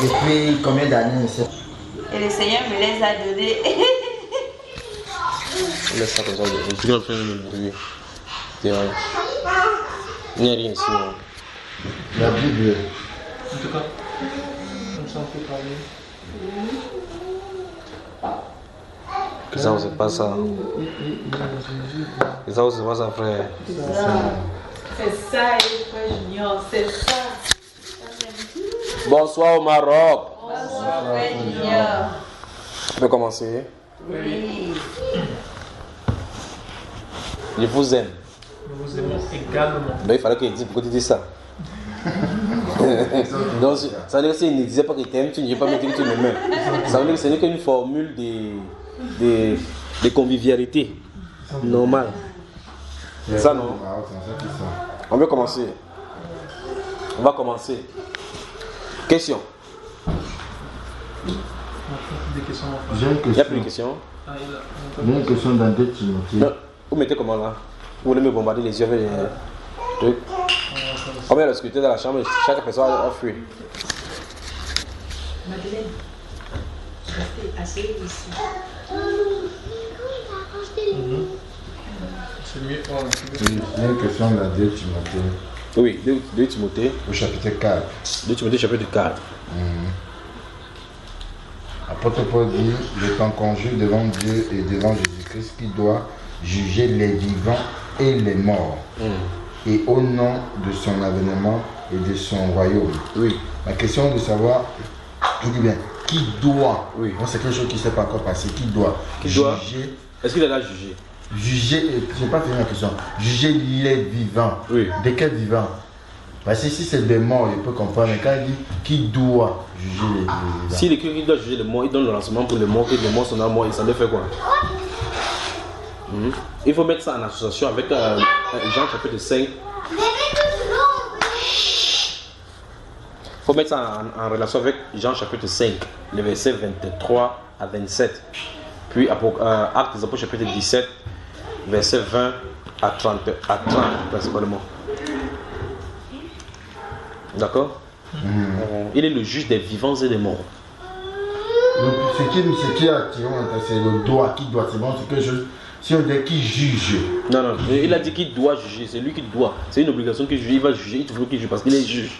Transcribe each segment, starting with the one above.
Depuis combien d'années? Et le Seigneur me les a donnés. Laisse ça comme ça, je vais faire le bruit. Il n'y a rien ici. La Bible. En tout cas, comme ça on peut parler. Que ça, c'est pas ça. Que ça, c'est pas ça, frère. C'est ça, frère Junior, c'est ça. Bonsoir au Maroc. Bonsoir, frère Junior. On peut commencer. Oui. Je vous aime. Nous vous aimons également. Ben, il fallait qu'il dise pourquoi tu dis ça. Donc, ça veut dire que s'il ne disait pas qu'il t'aime, tu ne dis pas que tu m'aimes. Ça veut dire que ce n'est qu'une formule de convivialité normale. C'est ça, non? On veut commencer. On va commencer. Question. Des questions. J'ai une Il n'y a plus de question. questions? J'ai une question dans 2 Timothée. Non. Vous mettez comment là? Vous voulez me bombarder les yeux avec les trucs? On met le scrutin dans la chambre et chaque personne a fui. Madeleine, restez asseyez ici. C'est mieux. J'ai une question dans 2 Timothée. Oui, 2 Timothée. Au chapitre 4. 2 Timothée chapitre 4. Apôtre Paul dit, je t'en conjure devant Dieu et devant Jésus-Christ qui doit juger les vivants et les morts. Et au nom de son avènement et de son royaume. Oui. La question est de savoir, je dis bien, qui doit, Oui. bon, c'est quelque chose qui ne s'est pas encore passé, qui doit doit juger, Est-ce qu'il est là jugé? je n'ai pas fini la question, juger les vivants. Oui. De quels vivants? Parce que si c'est des morts, je peux comprendre, mais quand il dit qui doit juger les vivants. S'il écrit qu'il doit juger les morts, il donne le renseignement pour les morts, que les morts sont dans mort, et ça doit faire quoi? Il faut mettre ça en association avec Jean chapitre 5. Il faut mettre ça en relation avec Jean chapitre 5, les versets 23 à 27. Puis Actes des Apôtres chapitre 17, versets 20 à 30 principalement. D'accord? Il est le juge des vivants et des morts. Donc, ce qui a attiré mon intérêt, c'est le doigt, qui doit, c'est bon, c'est quelque chose. Si on dit qui juge. Non, non, il a dit qu'il doit juger, c'est lui qui doit. C'est une obligation qu'il juge, il va juger, il faut qu'il juge parce qu'il est juge.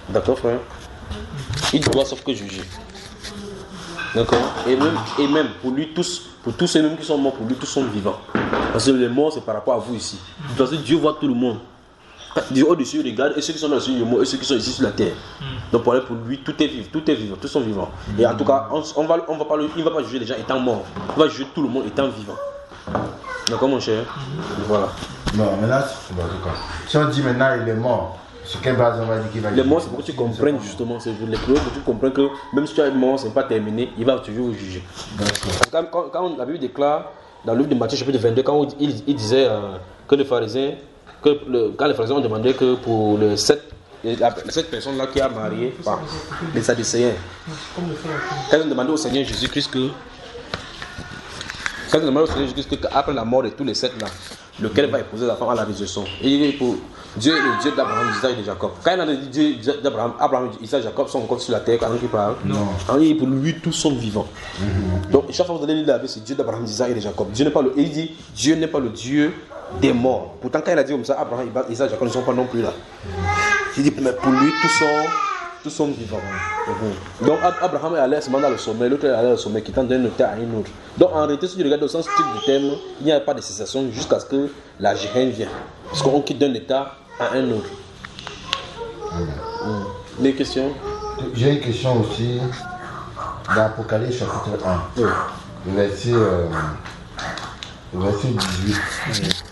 D'accord, frère? Il doit sauf que juger. D'accord? Et même pour lui tous, pour tous ceux mêmes qui sont morts, pour lui tous sont vivants. Parce que les morts, c'est par rapport à vous ici. Parce que Dieu voit tout le monde. Dieu au-dessus regarde, et ceux qui sont dans le ciel, et ceux qui sont ici sur la terre. Donc pour lui, tout est vivant, tous sont vivants. Et en tout cas, il ne va pas juger les gens étant morts. Il va juger tout le monde étant vivant. D'accord mon cher? Voilà. Non, maintenant, bon, si on dit maintenant il est mort, sur quelle base on va dire qu'il va Les morts, c'est pour que tu comprennes justement, c'est les preuves que tu comprends que même si tu es mort, c'est pas terminé, il va toujours vous juger. Parce que quand la Bible déclare, dans le livre de Matthieu chapitre 22, quand il disait que les pharisiens, quand les pharisiens ont demandé que pour cette personne-là qui a marié, enfin, les Sadducéens, quand ils ont demandé au Seigneur Jésus-Christ qu'après la mort de tous les 7 là, lequel va épouser la femme à la résurrection. Et il est pour Dieu est le Dieu d'Abraham, d'Isaac et de Jacob. Quand il a dit Dieu d'Abraham, Abraham, Isaac et Jacob sont encore sur la terre quand il parle. Non. Pour lui, tous sont vivants. Donc chaque fois que vous allez lire la Bible, c'est Dieu d'Abraham, d'Isaac et de Jacob. Il dit Dieu n'est pas le Dieu des morts. Pourtant quand il a dit comme ça, Abraham, Isaac et Jacob ne sont pas non plus là. Il dit mais pour lui, tous sont vivants. Donc Abraham est allé seulement dans le sommet, l'autre est allé dans le sommet, quittant d'un terre à une autre. Donc en réalité, si tu regardes au sens strict du terme, il n'y a pas de cessation jusqu'à ce que la géhenne vienne. Parce qu'on quitte d'un état à un autre. Les questions? J'ai une question aussi dans Apocalypse chapitre 1, le verset 18,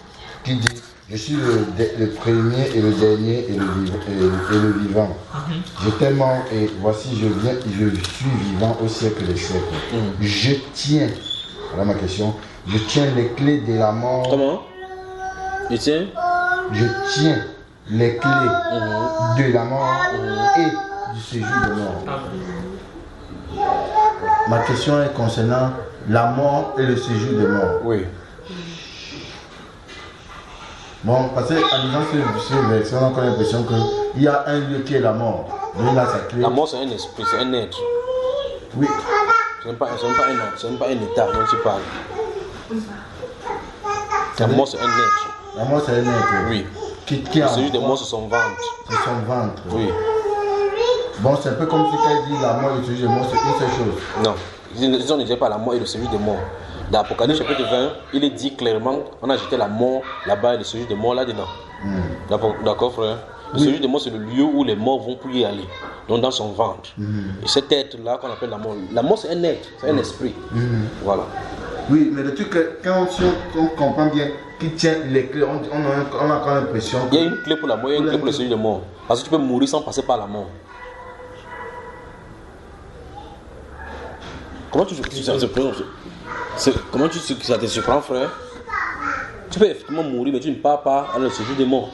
qui dit je suis le premier et le dernier et le vivant. Je t'aime et voici je viens, je suis vivant au siècle des siècles. Je tiens, voilà ma question, je tiens les clés de la mort. Comment? Je tiens? Je tiens les clés de la mort et du séjour de mort. Ma question est concernant la mort et le séjour de mort. Oui. Bon, parce qu'en lisant ce verset, on a l'impression qu'il y a un lieu qui est la mort. donner sa clé. La mort, c'est un esprit, c'est un être. Oui. Ce n'est pas un état dont tu parles. La mort, c'est un être. La mort, c'est un être. Oui. Qui Le a séjour des morts, c'est son ventre. C'est son ventre. Oui. Bon, c'est un peu comme si quand il dit la mort et le séjour des morts, c'est une seule chose. Non. Ils ne disaient pas la mort et le séjour des morts. Dans Apocalypse chapitre 20, il est dit clairement on a jeté la mort là-bas et le séjour des morts là-dedans. D'accord, frère? Le séjour des morts, c'est le lieu où les morts vont pour y aller. Donc dans son ventre. Et cet être-là qu'on appelle la mort, c'est un être, c'est un esprit. Voilà. Oui, mais le truc, quand on comprend bien qui tient les clés, on a quand même l'impression que... Il y a une clé pour la mort, il y a une clé pour le séjour des morts. Parce que tu peux mourir sans passer par la mort. Comment ça te surprend, frère? Tu peux effectivement mourir, mais tu ne pars pas à le séjour des morts.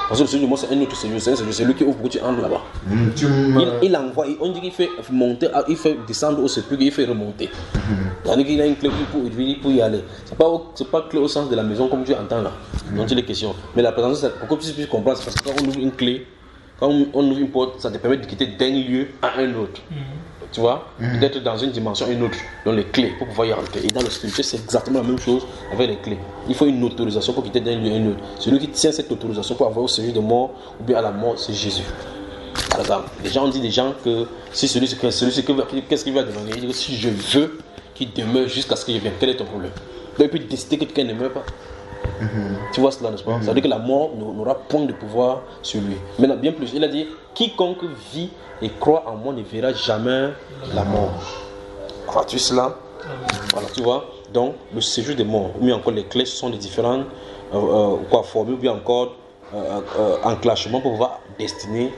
Parce que le séjour des morts, c'est un autre séjour. C'est lui qui ouvre pour que tu entres là-bas. Il envoie, on dit qu'il fait monter, il fait descendre au sépulcre, il fait remonter. C'est-à-dire qu'il a une clé pour y aller. C'est pas clé au sens de la maison comme tu entends là. Donc il est question. Mais la présence, pour que tu puisses comprendre, c'est parce que quand on ouvre une clé, quand on ouvre une porte, ça te permet de quitter d'un lieu à un autre. Tu vois, d'être dans une dimension à une autre, dans les clés pour pouvoir y rentrer. Et dans le spirituel, c'est exactement la même chose avec les clés. Il faut une autorisation pour quitter d'un lieu à un autre. Celui qui tient cette autorisation pour avoir au séjour de mort ou bien à la mort, c'est Jésus. Par exemple, les gens ont dit que si qu'est-ce qu'il va demander? Il dit que si je veux qu'il demeure jusqu'à ce que je vienne, quel est ton problème? Donc il peut décider que quelqu'un ne meurt pas. Tu vois cela, n'est-ce pas? Ça veut dire que la mort n'aura point de pouvoir sur lui. Maintenant, bien plus, il a dit quiconque vit et croit en moi ne verra jamais la mort. Crois-tu cela? Voilà, tu vois. Donc, le séjour des morts, ou bien encore les clés, ce sont des différentes formules, ou bien encore enclenchements pour pouvoir destiner,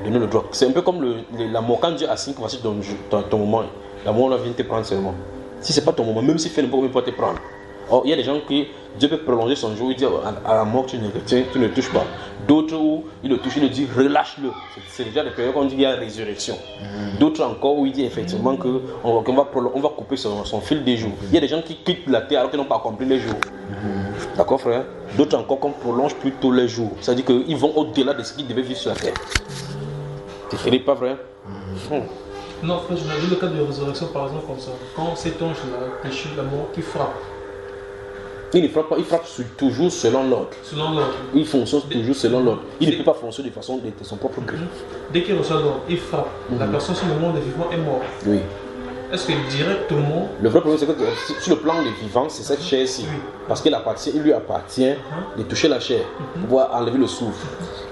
donner le droit. C'est un peu comme la mort. Quand Dieu a signé que voici ton moment, la mort vient te prendre seulement. Si ce n'est pas ton moment, même si fait n'importe quoi, il peut te prendre. Or, il y a des gens qui, Dieu peut prolonger son jour, il dit à la mort tu ne touches pas. D'autres où il le touche, il le dit relâche-le. C'est déjà des périodes qu'on dit qu'il y a résurrection. D'autres encore où il dit effectivement qu'on va couper son fil des jours. Il y a des gens qui quittent la terre alors qu'ils n'ont pas accompli les jours. D'accord, frère? D'autres encore qu'on prolonge plutôt les jours. C'est-à-dire qu'ils vont au-delà de ce qu'ils devaient vivre sur la terre. C'est pas vrai? Non, frère, je vu le cas de résurrection par exemple comme ça. Quand cet ange-là, péché la mort, qui frappe. Il ne frappe pas, il frappe toujours selon l'ordre. Selon l'ordre. Il fonctionne toujours selon l'ordre. Il ne peut pas fonctionner de façon de son propre gré. Dès qu'il reçoit l'ordre, il frappe. La personne sur le monde des vivants est morte. Oui. Est-ce que directement... Le vrai problème, c'est que sur le plan des vivants, c'est cette chair-ci. Parce qu'il lui appartient de toucher la chair pour pouvoir enlever le souffle.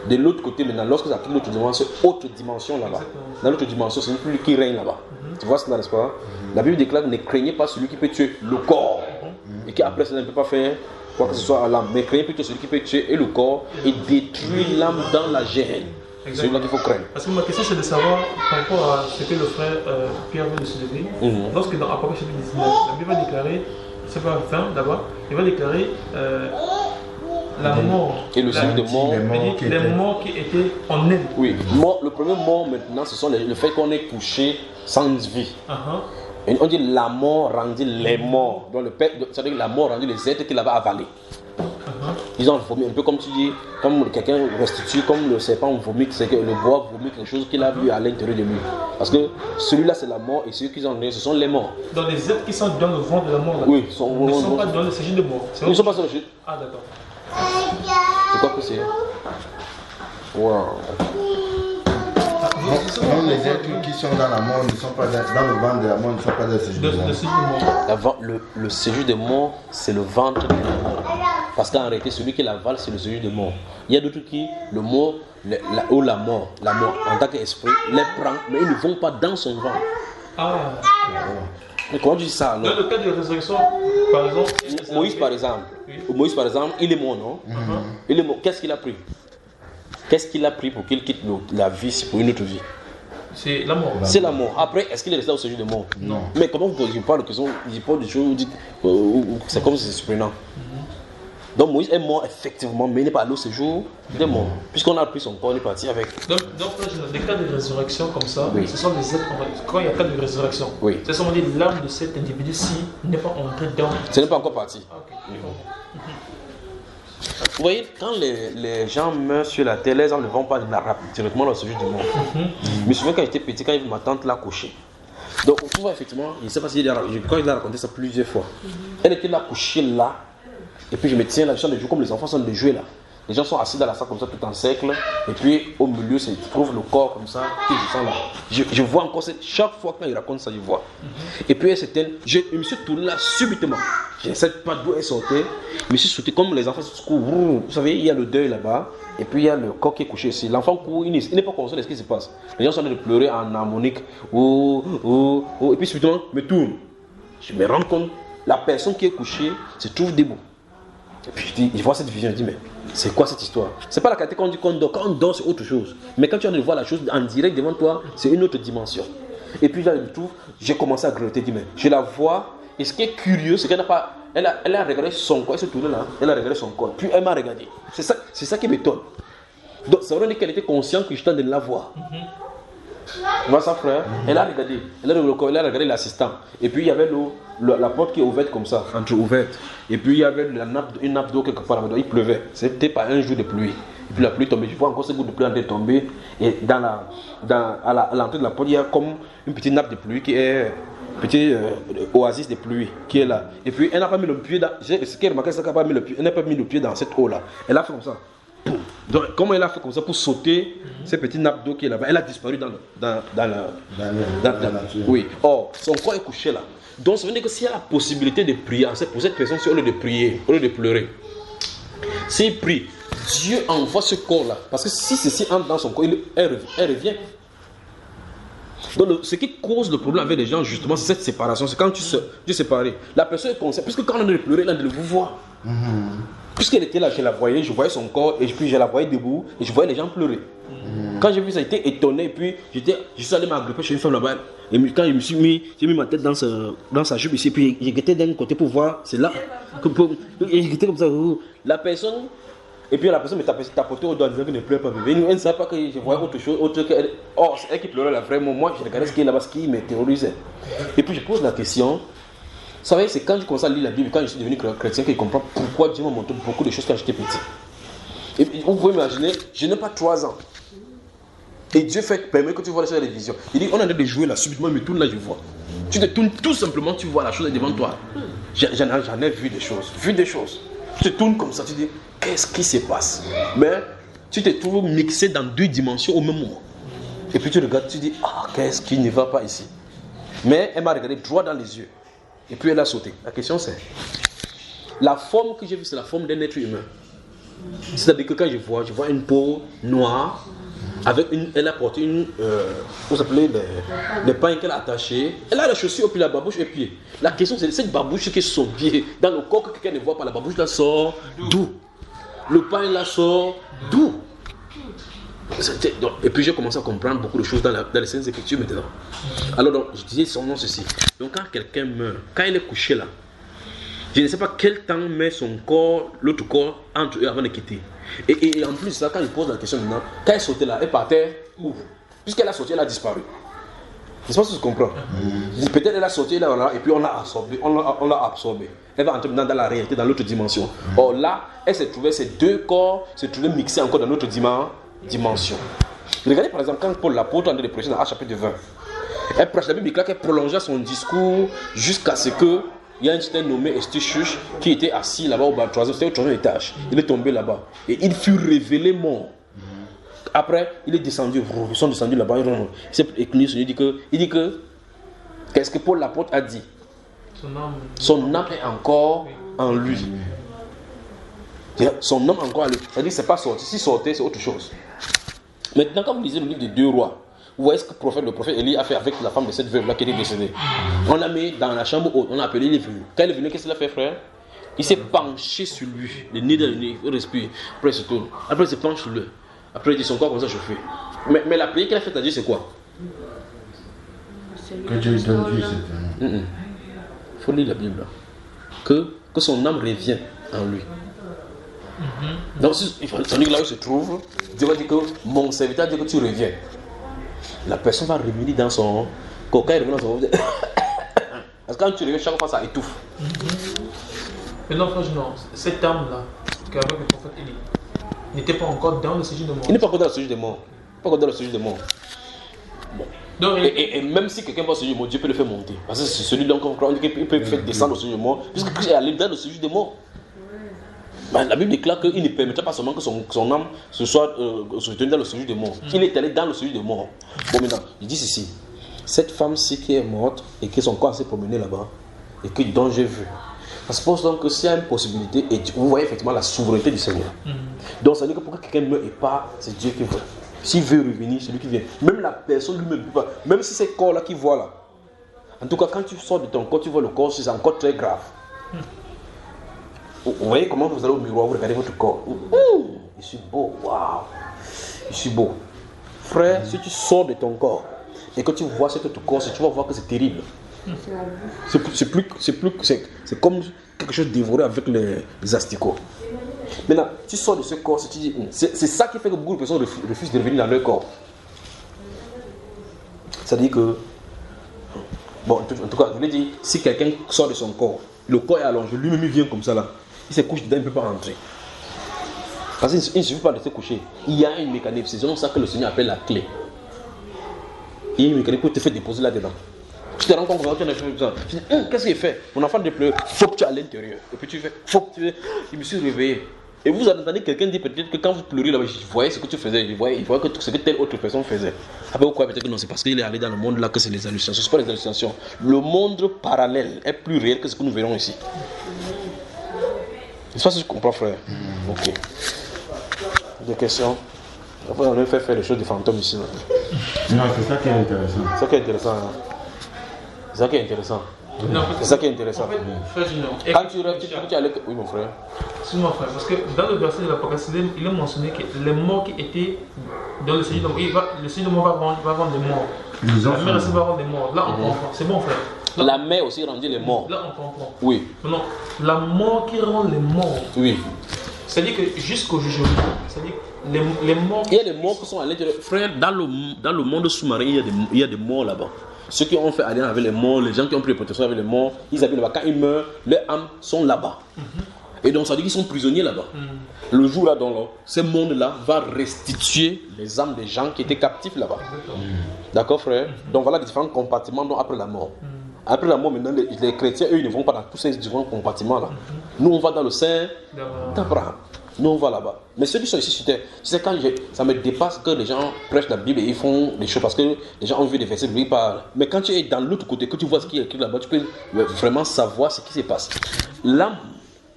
De l'autre côté, maintenant, lorsque ça touche l'autre dimension, autre dimension là-bas. Dans l'autre dimension, c'est plus lui qui règne là-bas. Tu vois cela, n'est-ce pas? La Bible déclare: ne craignez pas celui qui peut tuer le corps. Et qui après ça ne peut pas faire quoi que ce soit à l'âme. Mais craignez plutôt celui qui peut tuer et le corps et détruire l'âme dans la gêne. C'est celui-là qu'il faut craindre. Parce que ma question c'est de savoir par rapport à ce que le frère Pierre veut de se lever. Lorsque dans Apocalypse chapitre 19, la Bible va déclarer, c'est pas 20 d'abord, il va déclarer la mort. Et le séjour de mort. Les morts qui étaient en elle. Oui, le premier mort maintenant, ce sont le fait qu'on est couché sans vie. Et on dit la mort rendit les morts. Donc c'est-à-dire la mort rendit les êtres qu'il avait avalés. Ils ont vomi, un peu comme tu dis, comme quelqu'un restitue, comme le serpent vomit, c'est que le bois vomit quelque chose qu'il a vu à l'intérieur de lui. Parce que celui-là c'est la mort et ceux qui ont donné, ce sont les morts. Donc les êtres qui sont dans le ventre de la mort, là, oui, ne sont pas dans le séjour de mort. Ils ne sont pas dans le séjour. Ah d'accord. C'est quoi que c'est? Wow. Non, les êtres qui sont dans la mort ne sont pas dans le ventre de la mort, ne sont pas dans le séjour de mort. Le séjour de mort, c'est le ventre de la mort. Parce qu'en réalité, celui qui l'avale, c'est le séjour de mort. Il y a d'autres qui, la mort, en tant qu'esprit, les prend, mais ils ne vont pas dans son ventre. Ah. Mais comment tu dis ça alors? Dans le cas de résurrection, par exemple. Moïse, par exemple, il est mort, non? Il est mort. Qu'est-ce qu'il a pris? Qu'est-ce qu'il a pris pour qu'il quitte la vie pour une autre vie? C'est la mort. C'est la mort. Après, est-ce qu'il est resté au séjour de mort? Non. Mais comment vous posez pas la question? Il dit pas des choses, c'est comme si c'est surprenant. Donc Moïse est mort effectivement, mais il n'est pas allé au séjour des morts. Puisqu'on a pris son corps, il est parti avec. Donc des cas de résurrection comme ça, ce sont des êtres, quand il y a cas de résurrection, c'est seulement dire l'âme de cet individu-ci n'est pas entrée dans. Ce n'est pas encore parti. Okay. Vous voyez, quand les gens meurent sur la terre, les hommes ne vont pas directement dans ce jeu du monde. Je me souviens quand j'étais petit, quand ma tante l'a couchée. Donc, on voit effectivement, je ne sais pas si quand il a raconté ça plusieurs fois. Elle était là, couchée là, et puis je me tiens là, je suis en train de jouer comme les enfants sont en train de jouer là. Les gens sont assis dans la salle comme ça, tout en cercle, et puis au milieu, se trouve le corps comme ça, et je sens là. Je vois encore, chaque fois quand il raconte ça, je vois. Et puis elle s'éteint, je me suis tourné là subitement. Je ne sais pas d'où elle sortait, je me suis sauté comme les enfants se courent. Vous savez, il y a le deuil là-bas, et puis il y a le corps qui est couché ici. L'enfant court, il n'est pas conscient de ce qui se passe. Les gens sont en train de pleurer en harmonique, et puis subitement, je me tourne. Je me rends compte, la personne qui est couchée se trouve debout. Et puis je vois cette vision, je dis mais c'est quoi cette histoire? C'est pas la qualité qu'on dit qu'on dort. Quand on dort, c'est autre chose. Mais quand tu as de voir la chose en direct devant toi, c'est une autre dimension. Et puis là, je trouve, j'ai commencé à grelotter, mais je la vois. Et ce qui est curieux, c'est qu'elle n'a pas. Elle a regardé son corps, elle s'est tournée là, elle a regardé son corps. Puis elle m'a regardé. C'est ça qui m'étonne. Donc ça veut dire qu'elle était consciente que je t'en de la voir. Tu vois ça, frère? Elle a regardé. Elle a regardé l'assistant. Et puis il y avait la porte qui est ouverte comme ça, entre-ouverte. Et puis il y avait une nappe d'eau quelque part là-bas. Il pleuvait. C'était pas un jour de pluie. Et puis la pluie tombait. Je vois encore ces gouttes de pluie en train de tomber. Et à l'entrée de la porte, il y a comme une petite nappe de pluie qui est. Petit oasis de pluie qui est là. Et puis elle n'a pas mis le pied dans. Ce qui est remarqué, c'est qu'elle n'a pas mis le pied. Elle n'a pas mis le pied dans cette eau là. Elle a fait comme ça. Donc, comment elle a fait comme ça pour sauter ces petites nappes d'eau qui est là-bas? Elle a disparu dans la nature. Oui. Or, son corps est couché là. Donc, ça veut dire que s'il y a la possibilité de prier, c'est pour cette personne, au lieu de prier, au lieu de pleurer, s'il prie, Dieu envoie ce corps là. Parce que si ceci entre dans son corps, elle revient. Donc, ce qui cause le problème avec les gens, justement, c'est cette séparation. C'est quand tu sépares. La personne est consciente. Puisque quand on a de pleurer, elle a de vous voir. Puisqu'elle était là, je la voyais, je voyais son corps, et puis je la voyais debout, et je voyais les gens pleurer. Quand j'ai vu ça, j'étais étonné, et puis je suis allé m'agripper chez une femme là-bas. Et quand j'ai mis ma tête dans sa jupe ici, puis j'ai guetté d'un côté pour voir, c'est là. J'ai guetté comme ça. La personne. Et puis la personne me tapotait au doigt en disant qu'elle ne pleure pas, bébé. Elle ne savait pas que je voyais autre chose, autre que. Oh, c'est elle qui pleurait là, vraiment. Moi, je regardais ce qui est là-bas, ce qui me terrorisait. Et puis je pose la question. Vous savez, c'est quand je commence à lire la Bible, quand je suis devenu chrétien, que je comprends pourquoi Dieu m'a montré beaucoup de choses quand j'étais petit. Et vous pouvez imaginer, je n'ai pas 3 ans. Et Dieu permet que tu vois les choses à la vision. Il dit, on est en train de jouer là, subitement, je me tourne là, je vois. Tu te tournes tout simplement, tu vois la chose devant toi. J'en ai vu des choses. Tu te tournes comme ça, tu dis, qu'est-ce qui se passe? Mais tu te trouves mixé dans 2 dimensions au même moment. Et puis tu regardes, tu dis, qu'est-ce qui ne va pas ici? Mais elle m'a regardé droit dans les yeux. Et puis elle a sauté. La question c'est, la forme que j'ai vue, c'est la forme d'un être humain. C'est-à-dire que quand je vois une peau noire, elle a porté comment s'appelait, des pains qu'elle a attachés. Elle a les chaussures, puis la babouche et pied. La question c'est, cette babouche qui est son pied, dans le corps que quelqu'un ne voit pas, la babouche la sort d'où? Le pain la sort d'où? Et puis j'ai commencé à comprendre beaucoup de choses dans les Saintes Écritures maintenant. Alors donc, je disais son nom ceci. Donc quand quelqu'un meurt, quand il est couché là, je ne sais pas quel temps met son corps, l'autre corps, entre eux avant de quitter. Et en plus, ça, quand il pose la question maintenant, quand elle sautait là, elle partait où? Puisqu'elle a sauté, elle a disparu. Je ne sais pas si tu comprends. Peut-être elle a sauté là, et puis on l'a absorbé. Elle va entrer dans la réalité, dans l'autre dimension. Or là, elle s'est trouvée, ces 2 corps se trouvaient mixés encore dans l'autre dimension. Regardez par exemple quand Paul l'apôtre en train de prêcher dans Actes chapitre 20. Elle prêche la Bible, elle prolongeait son discours jusqu'à ce que il y a un certain nommé Eustychus qui était assis là-bas au 3e étage. Il est tombé là-bas et il fut révélé mort. Après, il est descendu, ils sont descendus là-bas. Il s'est éclairé, il dit que qu'est-ce que Paul l'apôtre a dit? Son âme est encore en lui. Son âme encore en lui. C'est-à-dire que c'est pas sorti. Si sortait, c'est autre chose. Maintenant, quand vous lisez le livre des 2 rois, vous voyez ce que le prophète Élie a fait avec la femme de cette veuve-là qui était décédée. On l'a mis dans la chambre haute, on l'a appelé, il est venu. Quand il est venu, qu'est-ce qu'il a fait, frère? Il s'est penché sur lui, le nez dans le nez, il respire. Après, il se tourne. Après, il se penche sur lui. Après, il dit son corps comme ça chauffé. Mais la prière qu'il a faite à Dieu, c'est quoi? Que Dieu donne vie, c'est Il faut lire la Bible. Que son âme revienne en lui. Donc, tandis que là où il se trouve, Dieu va dire que mon serviteur dit que tu reviens. La personne va revenir dans son corps. Quand il revient dans son corps, parce que quand tu reviens, chaque fois ça étouffe. Mais non, franchement, cette âme-là, qu'avec le prophète Élie. Il n'était pas encore dans le séjour de mort. Il n'est pas encore dans le séjour de mort. Pas encore dans le séjour de mort. Bon. Donc, et même si quelqu'un va au séjour de mort, Dieu peut le faire monter. Parce que c'est celui-là qu'on croit qu'il peut faire descendre au séjour de mort. Puisque Christ est allé dans le séjour de mort. Ben, la Bible déclare qu'il ne permettra pas seulement que son âme se soit retenue dans le séjour de mort. Il est allé dans le séjour de mort. Bon, maintenant, il dit ceci. Cette femme-ci qui est morte et que son corps s'est promené là-bas, et que dont j'ai vu. Ça suppose donc que s'il y a une possibilité, et vous voyez effectivement la souveraineté du Seigneur. Donc ça veut dire que pour que quelqu'un meure et pas, c'est Dieu qui veut. S'il veut revenir, c'est lui qui vient. Même la personne lui-même ne peut pas. Même si c'est ce corps-là qui voit là. En tout cas, quand tu sors de ton corps, tu vois le corps, c'est encore très grave. Vous voyez comment vous allez au miroir, vous regardez votre corps. Je suis beau, waouh. Je suis beau. Frère, si tu sors de ton corps et que tu vois cet autre corps, tu vas voir que c'est terrible. C'est comme quelque chose dévoré avec les asticots. Maintenant, tu sors de ce corps, tu dis, c'est ça qui fait que beaucoup de personnes refusent de revenir dans leur corps. C'est-à-dire que, bon, en tout cas, je voulais dire, si quelqu'un sort de son corps, le corps est allongé, lui-même il vient comme ça là, il se couche dedans, il ne peut pas rentrer. Parce qu'il ne suffit pas de se coucher. Il y a une mécanique, c'est selon ça que le Seigneur appelle la clé. Il y a une mécanique pour te faire déposer là-dedans. Tu te rends compte que tu as fait ça. Tu dis, qu'est-ce qu'il fait? Mon enfant de pleurer, faut que tu es à l'intérieur. Et puis tu fais, faut que tu es. Je me suis réveillé. Et vous entendez quelqu'un dire peut-être que quand vous pleurez là-bas, je voyais ce que tu faisais, il voyait que ce que telle autre personne faisait. Après, vous croyez peut-être que non, c'est parce qu'il est allé dans le monde là que c'est les hallucinations. Ce n'est pas les hallucinations. Le monde parallèle est plus réel que ce que nous verrons ici. Je sais pas si je comprends, frère. Ok. Des questions? Après, on a fait faire des choses de fantômes ici. Là. Non, c'est ça qui est intéressant. C'est ça qui est intéressant. Hein. C'est ça qui est intéressant. Non, c'est ça qui est intéressant. En fait, frère Junior, quand tu rêves, tu allais. Oui, mon frère. Excuse-moi, frère, parce que dans le verset de l'Apocalypse, il est mentionné que les morts qui étaient dans le Seigneur de mort, le Seigneur de mort va vendre des morts. La mer aussi va vendre des morts. Là, on comprend. C'est bon, frère. Là, la mer aussi rendit les morts. Là, on comprend. Oui. Non, la mort qui rend les morts. Oui. C'est-à-dire que jusqu'au jugement, c'est-à-dire les morts. Il y a des morts qui sont à l'intérieur. Frère, dans le monde sous-marin, il y a des morts là-bas. Ceux qui ont fait alliance avec les morts, les gens qui ont pris les protections avec les morts, ils habitent là-bas. Quand ils meurent, leurs âmes sont là-bas. Et donc ça veut dire qu'ils sont prisonniers là-bas. Le jour là, dans ce monde-là, va restituer les âmes des gens qui étaient captifs là-bas. D'accord, frère? Donc voilà les différents compartiments après la mort. Après la mort, maintenant, les chrétiens, eux, ils ne vont pas dans tous ces différents compartiments-là. Nous, on va dans le sein d'Abraham. Nous, on va là-bas. Mais ceux qui sont ici sur terre, c'est quand ça me dépasse que les gens prêchent la Bible et ils font des choses parce que les gens ont vu des versets bibliques par. Mais quand tu es dans l'autre côté, que tu vois ce qui est écrit là-bas, tu peux vraiment savoir ce qui se passe. L'âme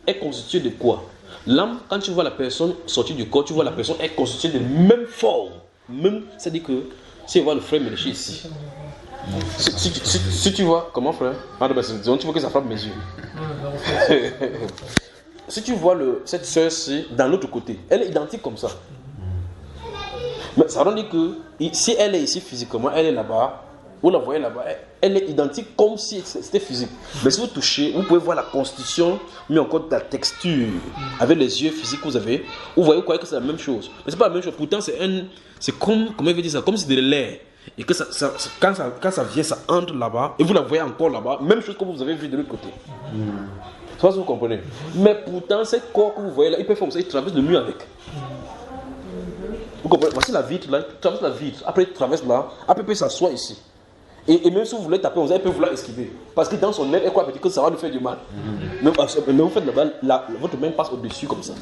est constituée de quoi? L'âme, quand tu vois la personne sortir du corps, tu vois la personne est constituée de même forme. Même, c'est-à-dire que si tu vois le frère Méléché ici, si tu vois, comment frère? Tu vois que ça frappe mes yeux. Si tu vois cette soeur-ci dans l'autre côté, elle est identique comme ça. Mais ça veut dire que si elle est ici physiquement, elle est là-bas, vous la voyez là-bas, elle est identique comme si c'était physique. Mais si vous touchez, vous pouvez voir la constitution, mais encore la texture, avec les yeux physiques que vous avez. Vous voyez, vous croyez que c'est la même chose. Mais c'est pas la même chose. Pourtant, c'est comme, comment il veut dire ça, comme si c'était de l'air. Et que quand ça vient, ça entre là-bas, et vous la voyez encore là-bas, même chose que vous avez vu de l'autre côté. Je sais pas si vous comprenez. Mais pourtant, ce corps que vous voyez là, il peut faire comme ça, il traverse le mur avec. Vous comprenez? Voici la vitre là, il traverse la vitre, après il traverse là, après il peut s'asseoir ici. Et même si vous voulez taper, elle peut vouloir esquiver. Parce que dans son aile, elle croit que ça va lui faire du mal. Mais vous faites là-bas, votre main passe au-dessus comme ça.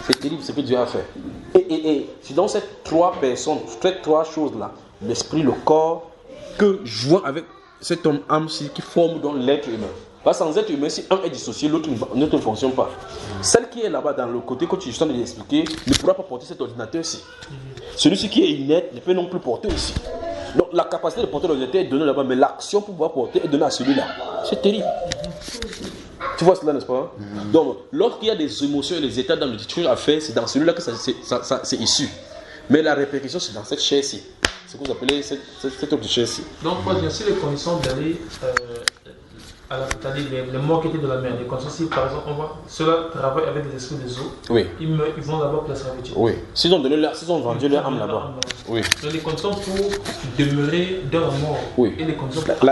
C'est terrible ce que Dieu a fait. Et c'est dans ces trois personnes, ces trois choses-là, l'esprit, le corps, que je vois avec cet homme âme-ci qui forme dans l'être humain. Parce que sans être humain, si un est dissocié, l'autre ne fonctionne pas. Celle qui est là-bas dans le côté que tu es en train de l'expliquer ne pourra pas porter cet ordinateur-ci. Celui-ci qui est inerte ne peut non plus porter aussi. Donc la capacité de porter l'ordinateur est donnée là-bas, mais l'action pour pouvoir porter est donnée à celui-là. C'est terrible. Tu vois cela, n'est-ce pas? Donc, lorsqu'il y a des émotions et des états dans le truc à faire, c'est dans celui-là que c'est issu. Mais la répercussion, c'est dans cette chair-ci. C'est ce que vous appelez cette autre chair-ci. Donc, il y a aussi les conditions d'aller c'est-à-dire les morts qui étaient de la mer. Les conditions, si par exemple, on voit ceux-là travaillent avec les esprits des eaux, oui. Ils vont d'abord pour la servitude. Oui. S'ils ont vendu leur âme là-bas. Oui. Donc, les conditions pour demeurer dans la mort. Oui. Et les conditions pour...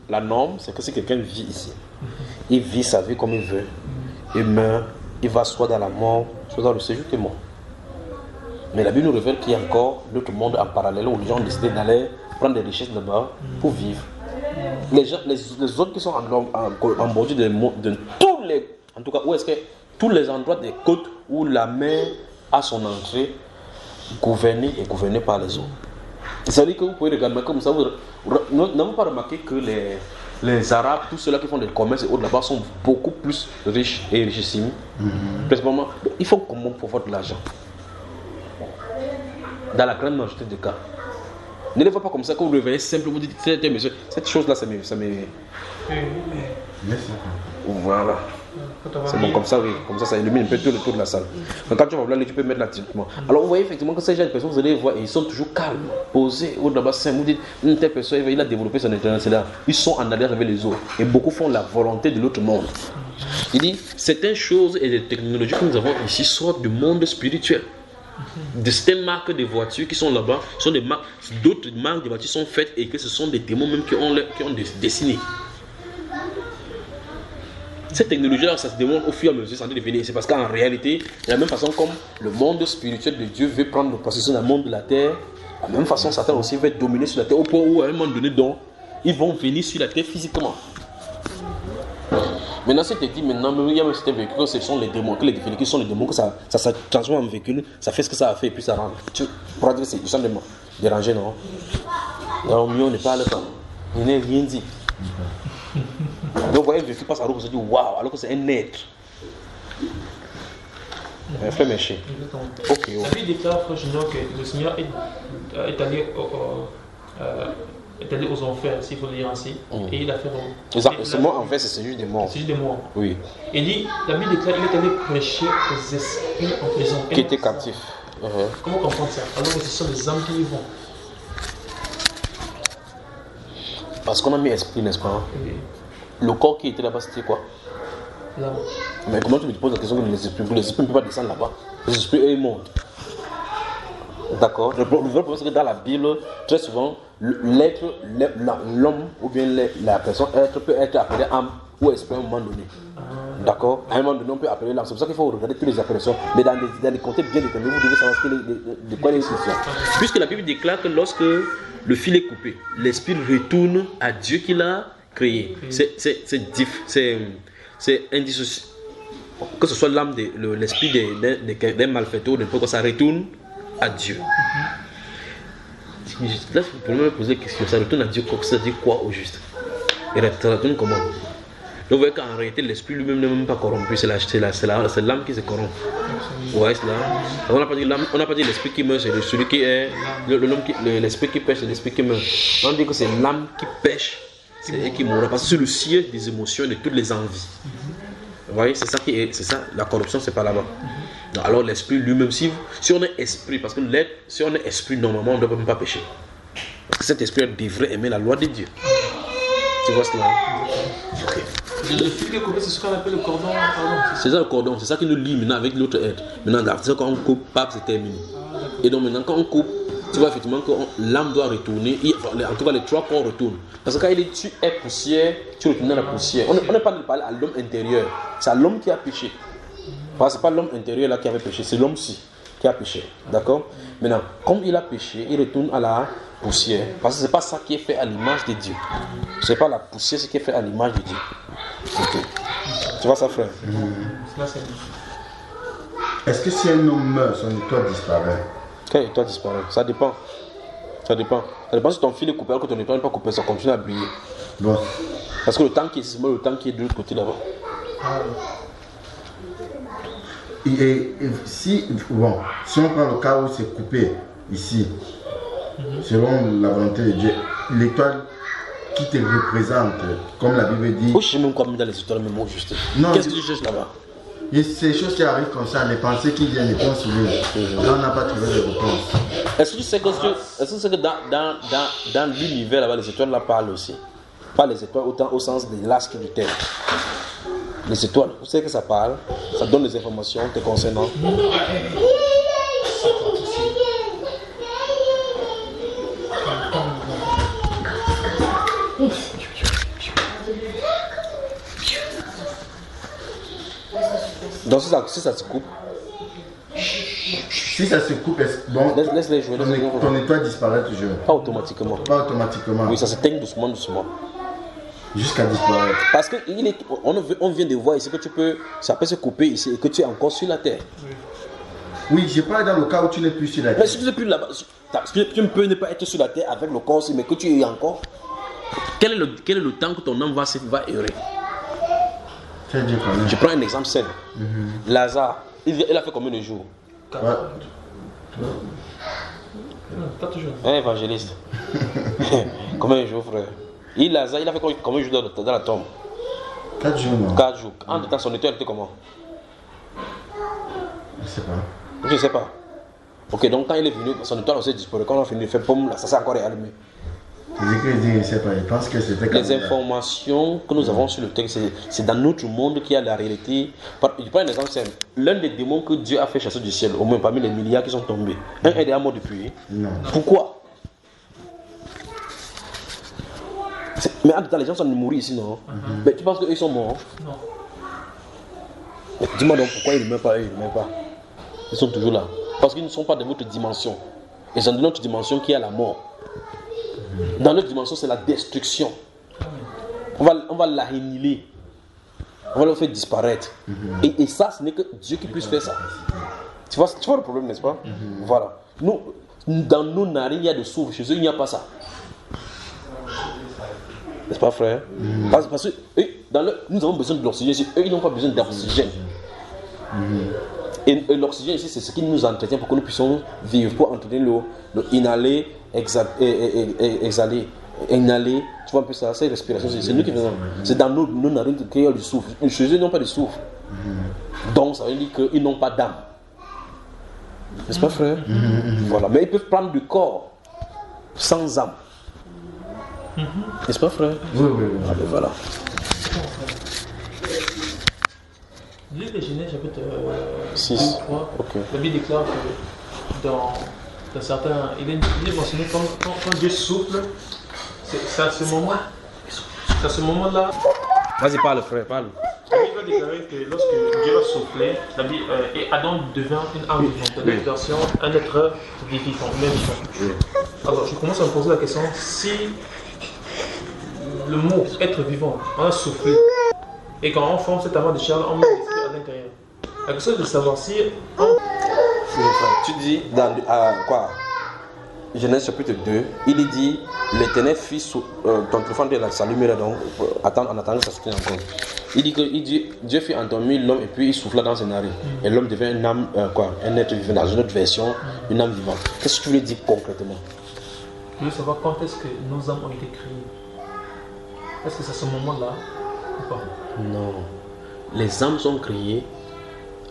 La norme, c'est que si quelqu'un vit ici, il vit sa vie comme il veut, il meurt, il va soit dans la mort, soit dans le séjour qui est mort. Mais la Bible nous révèle qu'il y a encore l'autre monde en parallèle où les gens ont décidé d'aller prendre des richesses là-bas pour vivre. Les autres qui sont en bordure de tous les... En tout cas, où est-ce que tous les endroits des côtes où la mer a son entrée, gouvernée et gouvernée par les eaux. Ça veut dire que vous pouvez regarder comme ça. Nous n'avons pas remarqué que les Arabes, tous ceux-là qui font des commerces et autres là-bas sont beaucoup plus riches et richissimes. Principalement, ils font comment pour avoir de l'argent? Dans la grande majorité des cas. Ne les voyez pas comme ça, quand vous réveillez simplement, vous dites, monsieur, cette chose-là, ça me... Voilà. C'est bon, comme ça, oui. Comme ça illumine un peu tout le tour de la salle. Donc quand tu vas là, tu peux mettre là directement. Alors vous voyez effectivement que ces jeunes personnes, vous allez voir, ils sont toujours calmes, posés, au là-bas, vous dites, telle personne, il a développé son international. Ils sont en alliance avec les autres. Et beaucoup font la volonté de l'autre monde. Il dit, certaines choses et les technologies que nous avons ici sortent du monde spirituel. De certaines marques de voitures qui sont là-bas, sont des marques, d'autres marques de voitures sont faites et que ce sont des démons même qui ont dessiné. Cette technologie-là, ça se démontre au fur et à mesure, ça de venir. C'est parce qu'en réalité, de la même façon comme le monde spirituel de Dieu veut prendre possession dans le monde de la terre, de la même façon, Satan aussi veut dominer sur la terre au point où, à un moment donné, donc, ils vont venir sur la terre physiquement. Maintenant, si tu te dis, maintenant, il y a un certain véhicule, ce sont les démons, que les véhicules sont les démons, que ça se transforme en véhicule, ça fait ce que ça a fait et puis ça rentre. Tu pourras dire que c'est simplement dérangé, non? Alors, mieux, on n'est pas à l'état. Il n'est rien dit. Donc, vous voyez, un véhicule passe à l'eau, on se dit, waouh, alors que c'est un être. Fait mécher. Ok. La Bible déclare, frère Junior, que le Seigneur est allé aux enfers, s'il faut le dire ainsi, et il a fait... Ce mot enfer, c'est juste des morts. C'est juste des morts. Oui. Il dit, la Bible déclare qu'il est allé prêcher aux esprits en prison. Qui étaient captifs. Comment comprendre ça? Alors que ce sont les âmes qui y vont. Parce qu'on a mis esprit, n'est-ce pas? Oui. Le corps qui était là-bas, c'était quoi? Là. Mais comment tu me poses la question que les esprits ne peuvent pas descendre là-bas? Les esprits, eux, ils montent. D'accord. Le problème, c'est que dans la Bible, très souvent, l'être, l'homme ou bien la personne être peut être appelé âme ou esprit à un moment donné. D'accord. À un moment donné, on peut appeler l'âme. C'est pour ça qu'il faut regarder toutes les appellations. Mais dans les contextes bien déterminés, vous devez savoir de quoi il est question. Puisque la Bible déclare que lorsque le fil est coupé, l'esprit retourne à Dieu qui l'a créé. C'est indissociable. Que ce soit l'âme, l'esprit d'un malfaiteur ou n'importe quoi, ça retourne à Dieu. Là, vous pouvez me poser la question, ça retourne à Dieu, ça dit quoi au juste? Et ça retourne comment? Donc vous voyez qu'en réalité, l'esprit lui-même n'est même pas corrompu, c'est l'âme qui se corrompt. Ouais, c'est là. On n'a pas dit l'esprit qui meurt, c'est celui qui est. L'esprit qui pêche, c'est l'esprit qui meurt. On dit que c'est l'âme qui pêche, c'est elle qui mourra. Parce que c'est le siège des émotions et de toutes les envies. Vous voyez, c'est ça, la corruption, c'est pas là-bas. Alors l'esprit lui-même, si on est esprit, parce que si on est esprit, normalement, on ne doit même pas pécher. Parce que cet esprit devrait aimer la loi de Dieu. Tu vois cela? Ok. Le fil qui est coupé, c'est ce qu'on appelle le cordon. C'est ça le cordon, c'est ça qui nous lie maintenant avec l'autre être. Maintenant, quand on coupe, pape, c'est terminé. Et donc maintenant, quand on coupe, tu vois effectivement que l'âme doit retourner. En tout cas, les trois corps retournent. Parce que quand il dit tu es poussière, tu retournes à la poussière. On n'est pas de parler à l'homme intérieur. C'est à l'homme qui a péché. Parce que ce n'est pas l'homme intérieur là qui avait péché, c'est l'homme-ci qui a péché. D'accord? Maintenant, comme il a péché, il retourne à la poussière. Parce que ce n'est pas ça qui est fait à l'image de Dieu. Ce n'est pas la poussière qui est fait à l'image de Dieu. Ok. Tu vois ça, frère? Est-ce que si un homme meurt, son étoile disparaît? Quelle étoile disparaît? Ça dépend. Ça dépend si ton fil est coupé alors que ton étoile n'est pas coupée, ça continue à briller. Bon. Parce que le temps qui est ici, c'est le temps qui est de l'autre côté là-bas. Et si on prend le cas où c'est coupé ici, selon la volonté de Dieu, l'étoile qui te représente, comme la Bible dit. Je ne sais même quoi mettre dans les étoiles, même au juste. Qu'est-ce que tu cherches là-bas? Et c'est des choses qui arrivent comme ça, les pensées qui viennent, les pensées là, on n'a pas trouvé de réponse. Est-ce que tu sais que dans l'univers là-bas, les étoiles là parlent aussi? Pas les étoiles autant au sens de l'astre du terre. Les étoiles, vous savez que ça parle, ça donne des informations te concernant. Donc si ça se coupe, Si ça se coupe, bon, laisse-les jouer. ton étoile disparaît toujours. Pas automatiquement. Pas automatiquement. Oui, ça s'éteint doucement, doucement. Jusqu'à disparaître. Parce qu'on vient de voir ici que ça peut se couper ici et que tu es encore sur la terre. Oui, j'ai parlé dans le cas où tu n'es plus sur la terre. Mais si tu n'es plus là-bas, tu ne peux ne pas être sur la terre avec le corps aussi, mais que tu es encore. Quel est le temps que ton âme va errer? Je prends un exemple simple. Lazare, il a fait combien de jours? 4 jours. Un évangéliste. Combien de jours, frère? Lazare, il a fait combien de jours dans la tombe? 4 jours, non? 4 jours. En tout temps, son étoile était comment? Je ne sais pas. Je ne sais pas. Ok, donc quand il est venu, son étoile aussi disparu. Quand on a fini de faire pomme, ça s'est encore réallumé. Je ne sais pas, je pense que c'était comme Les informations que nous avons sur le texte, c'est dans notre monde qu'il y a la réalité. Je prends un exemple simple. L'un des démons que Dieu a fait chasser du ciel, au moins parmi les milliards qui sont tombés, un est déjà mort depuis. Non. Pourquoi? Mais en tout cas, les gens sont mourir ici, non? Mais tu penses qu'ils sont morts? Non. Mais dis-moi donc pourquoi ils ne meurent pas, eux, ils ne meurent pas. Ils sont toujours là. Parce qu'ils ne sont pas de votre dimension. Et c'est dans notre dimension qu'il y a la mort. Dans notre dimension, c'est la destruction. On va l'annihiler. On va le faire disparaître. Et ça, ce n'est que Dieu qui puisse faire ça. Tu vois le problème, n'est-ce pas? Voilà. Nous, dans nos narines, il y a de souffle. Chez eux, il n'y a pas ça. N'est-ce pas, frère? Parce que nous avons besoin de l'oxygène. Eux, ils n'ont pas besoin d'oxygène. Et l'oxygène ici, c'est ce qui nous entretient pour que nous puissions vivre, pour entretenir le inhaler, exhaler, inhaler. Tu vois un peu ça, c'est respiration. C'est nous qui faisons. C'est dans nos narines qu'il y a du souffle. Chez eux, ils n'ont pas de souffle. Donc, ça veut dire qu'ils n'ont pas d'âme. N'est-ce pas, frère? Voilà. Mais ils peuvent prendre du corps sans âme. N'est-ce pas, frère? Oui. Ah, ben voilà. Livre de Genèse, chapitre 6. 3, Ok. la Bible déclare que dans certains. Il est mentionné quand Dieu souffle, c'est à ce moment-là. Vas-y, parle, frère, parle. La Bible va déclarer que lorsque Dieu va souffler, et Adam devient une âme vivante, une version, un être vivant, même vivant. Alors, je commence à me poser la question si le mot être vivant, on a soufflé, et quand on forme cette amas de chair, on met l'esprit à l'intérieur. La question est de savoir si Tu dis dans quoi? Genèse chapitre 2, il est dit l'Éternel fit ton téléphone de sa lumière, donc en attendant que ça se tienne encore. Il dit Dieu fit endormir l'homme et puis il souffla dans ses narines. Et l'homme devient une âme, un être vivant, dans une autre version, une âme vivante. Qu'est-ce que tu voulais dire concrètement? Je veux savoir quand est-ce que nos âmes ont été créées. Est-ce que c'est à ce moment-là ou pas? Non. Les âmes sont créées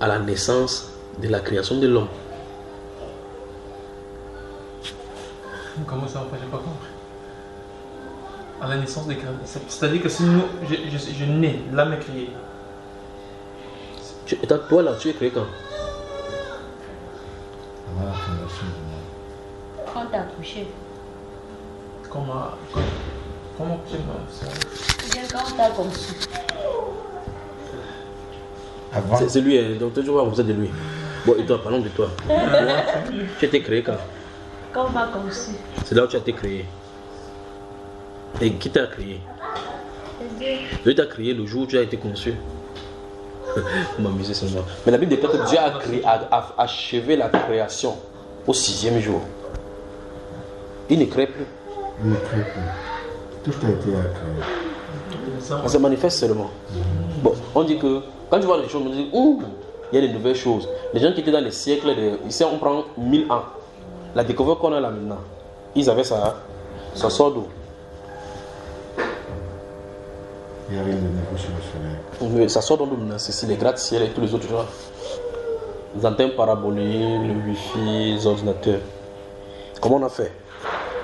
à la naissance de la création de l'homme. Comment ça, j'ai pas compris. À la naissance des créatures. C'est-à-dire que si nous, je nais, l'âme est créée. Toi là, tu es créé quand? Quand t'as accouché. Comment tu m'as. Bien quand t'as conçu. Avant. C'est lui, donc tu vois, vous êtes de lui. Bon, et toi, parlons de toi. Tu as été créé quand? Quand on m'a conçu. C'est là où tu as été créé. Et qui t'a créé? C'est Dieu. Dieu t'a créé le jour où tu as été conçu. Vous m'amusez seulement. Mais la Bible déclare que Dieu a achevé la création au 6e jour. Il ne crée plus. Il ne crée plus. Tout a été créé. Ça se manifeste seulement. Bon, on dit que quand tu vois les choses, on dit ouh, il y a des nouvelles choses. Les gens qui étaient dans les siècles, ici on prend 1000 ans. La découverte qu'on a là maintenant, ils avaient ça. Ça sort d'où? Il n'y a rien de nouveau sur le soleil. Ça sort d'où maintenant? C'est les gratte-ciel et tous les autres gens. Les antennes paraboliques, le wifi, les ordinateurs. Comment on a fait?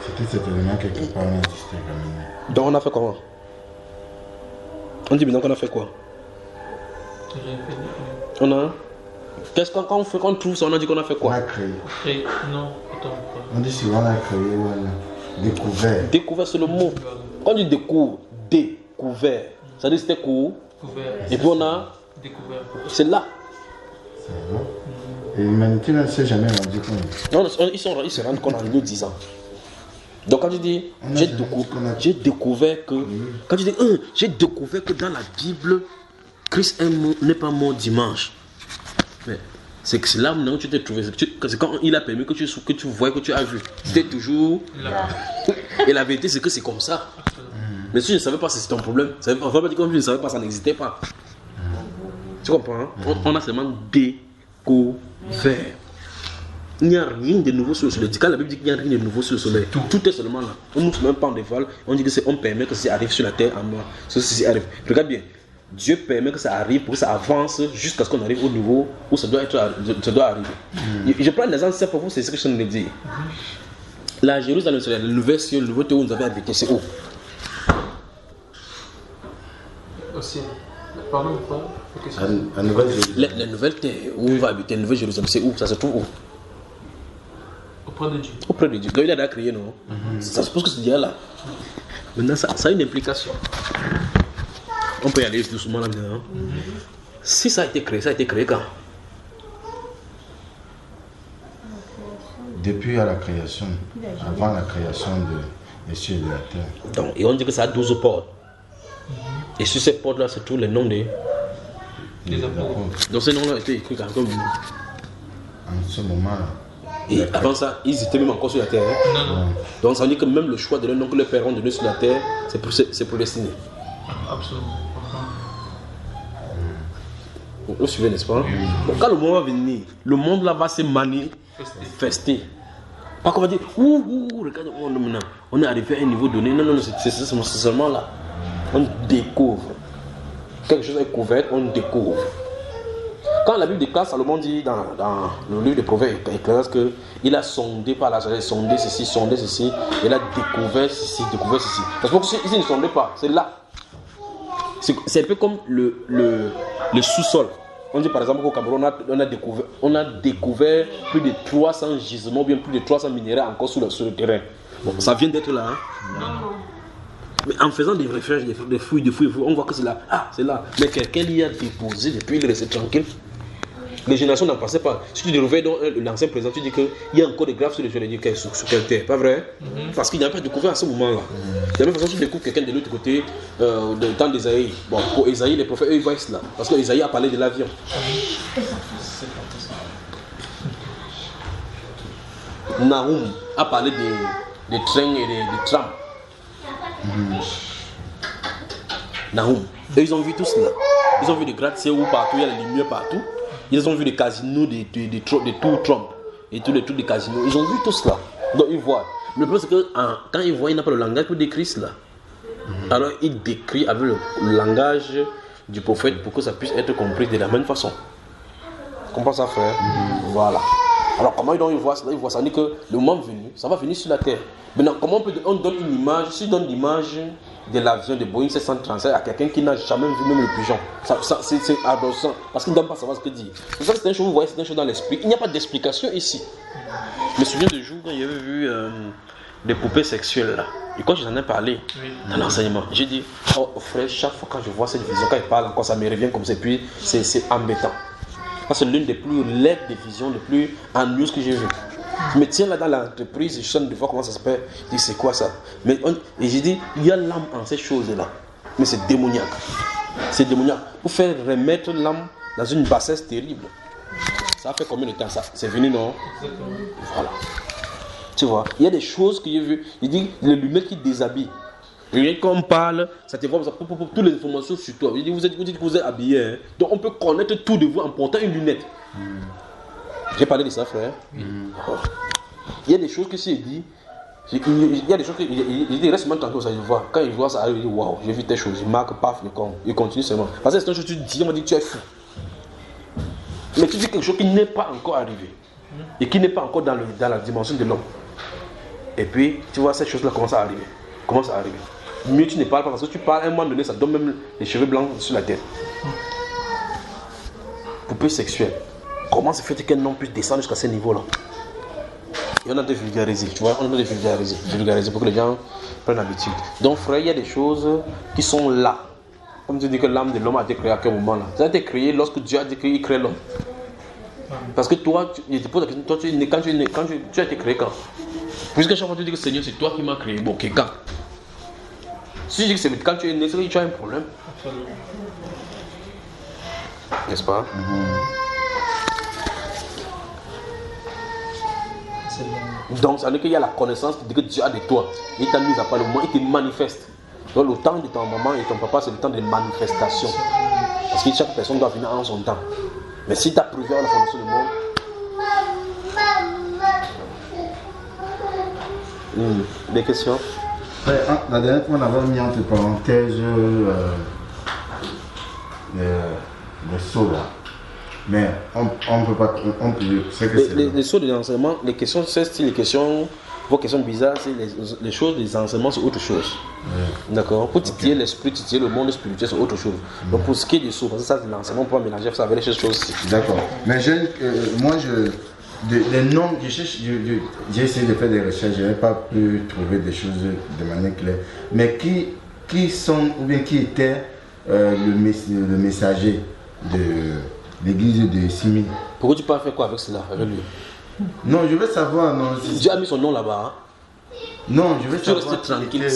C'était cet élément quelque part, on a existé quand même. Donc on a fait comment? On dit maintenant qu'on a fait quoi? On a... Qu'est-ce qu'on trouve ça, on a dit qu'on a fait quoi? On a créé. Non, attends. On dit si on a créé, on a découvert. Découvert, c'est le mot. Quand on dit découvre, découvert, ça dit c'était court. Découvert. Et puis on a... Découvert. C'est là. Et l'humanité ne s'est jamais rendu compte. Non, ils se rendent compte en nous 10 ans. Donc quand tu dis, j'ai découvert que, quand tu dis, j'ai découvert que dans la Bible, Christ n'est pas mort dimanche. Mais c'est que c'est là maintenant que tu t'es trouvé. C'est quand il a permis que tu vois, que tu as vu. C'était toujours. Et la vérité, c'est que c'est comme ça. Mais si je ne savais pas, c'est ton problème. On va pas dire comme je ne savais pas, ça n'existait pas. Tu comprends, hein? On a seulement découvert. Il n'y a rien de nouveau sur le soleil. Quand la Bible dit qu'il n'y a rien de nouveau sur le soleil, tout est seulement là. On ne nous met pas en dévoile. On dit que on permet que ça arrive sur la terre en mort. Ceci arrive. Regarde bien. Dieu permet que ça arrive pour que ça avance jusqu'à ce qu'on arrive au niveau où ça doit arriver. Je prends l'exemple simple pour vous, c'est ce que je viens de dire. La Jérusalem, c'est le nouvel ciel, le nouveau terre où nous avons habité, c'est où? Au ciel. Pardon, quoi? La nouvelle terre où on va habiter, le nouveau Jérusalem, c'est où? Ça se trouve où? Auprès de Dieu. Auprès de Dieu. Donc il a déjà créé, non? Ça suppose que c'est déjà là. Maintenant, ça a une implication. On peut y aller doucement là maintenant. Si ça a été créé quand? Depuis la création, avant la création des cieux et de la terre. Donc, et on dit que ça a 12 portes. Et sur ces portes-là, se trouvent les noms des apôtres. Donc ces noms-là étaient écrits quand même. En ce moment-là. Et avant ça, ils étaient même encore sur la terre. Non. Donc ça veut dire que même le choix de leur nom que les pères ont donné sur la terre, c'est prédestiné. Absolument. Vous suivez, n'est-ce pas? Donc quand le moment va venir, le monde là va se manifester. Pas qu'on va dire, regarde, on est arrivé à un niveau donné. Non, c'est seulement là. On découvre. Quelque chose est couvert, on découvre. Quand la Bible déclare, Salomon dit dans le livre des Proverbes, qu'il a sondé par la sagesse, sondé ceci, il a découvert ceci. Parce que s'il ne sondait pas, c'est là. C'est un peu comme le sous-sol. On dit par exemple qu'au Cameroun, on a découvert plus de 300 gisements, bien plus de 300 minéraux encore sur le terrain. Bon, ça vient d'être là. Hein? Mais en faisant des recherches, des fouilles, on voit que c'est là. Ah, c'est là. Mais quelqu'un l'y a déposé depuis, il restait tranquille. Les générations n'en passaient pas. Si tu te réveilles dans l'ancien président, tu dis qu'il y a encore des graves sur les jeunes, sur quelle terre, pas vrai? Parce qu'il n'y a pas découvert à ce moment-là. De la même façon, si tu découvres quelqu'un de l'autre côté, de temps d'Ésaïe, bon, pour Ésaïe, les prophètes, eux, ils voient cela. Parce que Ésaïe a parlé de l'avion. Nahum a parlé des trains et des trams. Nahum. Et ils ont vu tout cela. Ils ont vu des gratte-ciel où partout, il y a les lumières partout. Ils ont vu des casinos, des tours Trump et tous les trucs des casinos. Ils ont vu tout cela. Donc ils voient. Le problème c'est que quand ils voient, ils n'ont pas le langage pour décrire cela. Alors ils décrivent avec le langage du prophète pour que ça puisse être compris de la même façon. Tu comprends ça, frère? Voilà. Alors comment ils voient cela? Ils voient ça. Ça veut dire que le moment venu, ça va venir sur la terre. Maintenant, comment on donne une image? Si on donne l'image de l'avion de Boeing 737 à quelqu'un qui n'a jamais vu même le pigeon, c'est adossant. Parce qu'il ne donne pas savoir ce que dit. C'est ça que c'est une chose, vous voyez, c'est une chose dans l'esprit. Il n'y a pas d'explication ici. Je me souviens de jour quand j'avais vu des poupées sexuelles là. Et quand j'en ai parlé dans l'enseignement, j'ai dit, oh frère, chaque fois quand je vois cette vision, quand il parle encore, ça me revient comme ça. Puis c'est embêtant. C'est l'une des plus laides des visions, les plus ennuyeuses que j'ai vues. Je me tiens là dans l'entreprise, je sonne de voir comment ça se fait. Je dis, c'est quoi ça? Et j'ai dit, il y a l'âme en ces choses-là. Mais c'est démoniaque. C'est démoniaque. Pour faire remettre l'âme dans une bassesse terrible. Ça a fait combien de temps ça? C'est venu, non? Voilà. Tu vois, il y a des choses que j'ai vues. Il dit, les lunettes qui déshabillent. Et quand on parle, ça te voit pour toutes les informations sur toi. Il dit, vous dites que vous êtes habillé. Hein? Donc on peut connaître tout de vous en portant une lunette. J'ai parlé de ça, frère. Il y a des choses que si il dit, il y a des choses que il dit, reste maintenant tranquille, ça, il voit. Quand il voit ça, il dit, waouh, j'ai vu telle chose. Il marque, paf, il continue seulement. Parce que c'est une chose que tu dis, on va dire que tu es fou. Mais tu dis quelque chose qui n'est pas encore arrivé. Et qui n'est pas encore dans la dimension de l'homme. Et puis, tu vois, cette chose-là commence à arriver. Mieux tu ne parles pas, parce que tu parles à un moment donné, ça donne même les cheveux blancs sur la tête. Poupée sexuelle. Comment se fait-il qu'un homme puisse descendre jusqu'à ce niveau-là? Et on a de vulgariser, tu vois, on a de vulgariser pour que les gens prennent l'habitude. Donc frère, il y a des choses qui sont là. Comme tu dis que l'âme de l'homme a été créée à quel moment là? Ça a été créé lorsque Dieu a dit qu'il crée l'homme. Parce que toi, je te pose la question, toi, tu es né, quand tu as été créé quand? Puisque chaque fois tu dis que Seigneur, c'est toi qui m'as créé. Bon, ok, quand? Si je dis que c'est quand tu es né, c'est que tu as un problème. Absolument. N'est-ce pas? Donc, ça veut dire qu'il y a la connaissance que Dieu a de toi. Il t'a mis à part le moment, il te manifeste. Donc, le temps de ton maman et ton papa, c'est le temps de manifestation. Parce que chaque personne doit venir en son temps. Mais si tu as prévu à la fondation du monde. Des questions? La dernière fois, on avait mis entre parenthèses le saut là. Mais on peut pas. C'est que c'est. Les sauts de l'enseignement, les questions, c'est les questions. Vos questions bizarres, c'est les choses des enseignements, c'est autre chose. Ouais. D'accord? Pour titiller l'esprit, titiller le monde spirituel, c'est autre chose. Donc pour ce qui est des sauts, parce que ça, c'est l'enseignement, on peut pas mélanger ça avec les choses. D'accord. Mais moi, les noms, j'ai essayé de faire des recherches, je n'ai pas pu trouver des choses de manière claire. Mais qui sont, ou bien qui était le messager de l'église de Simi? Pourquoi tu peux faire quoi avec cela, avec lui? Non, je veux savoir. Non, Dieu a mis son nom là-bas. Hein? Non, je veux savoir. Tu restes tranquille.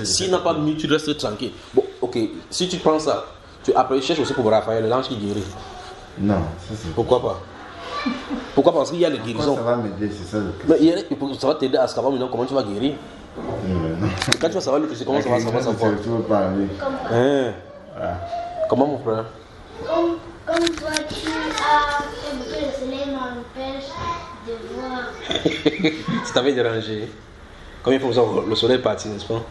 Si n'a pas mis, tu restes tranquille. Bon, ok. Si tu prends ça, après cherche aussi pour Raphaël, l'ange qui guérit. Non, ça c'est. Pourquoi pas? Pourquoi? Parce qu'il y a les guérisons. Ça va m'aider, c'est ça. Mais ça va t'aider à savoir maintenant comment tu vas guérir. Non. Quand tu vas savoir le péché, comment ça va savoir? Tu veux parler. Comment mon frère? Comme toi, tu as fait que le soleil m'empêche de voir. Ça t'avait dérangé. Combien de fois le soleil est parti, n'est-ce pas?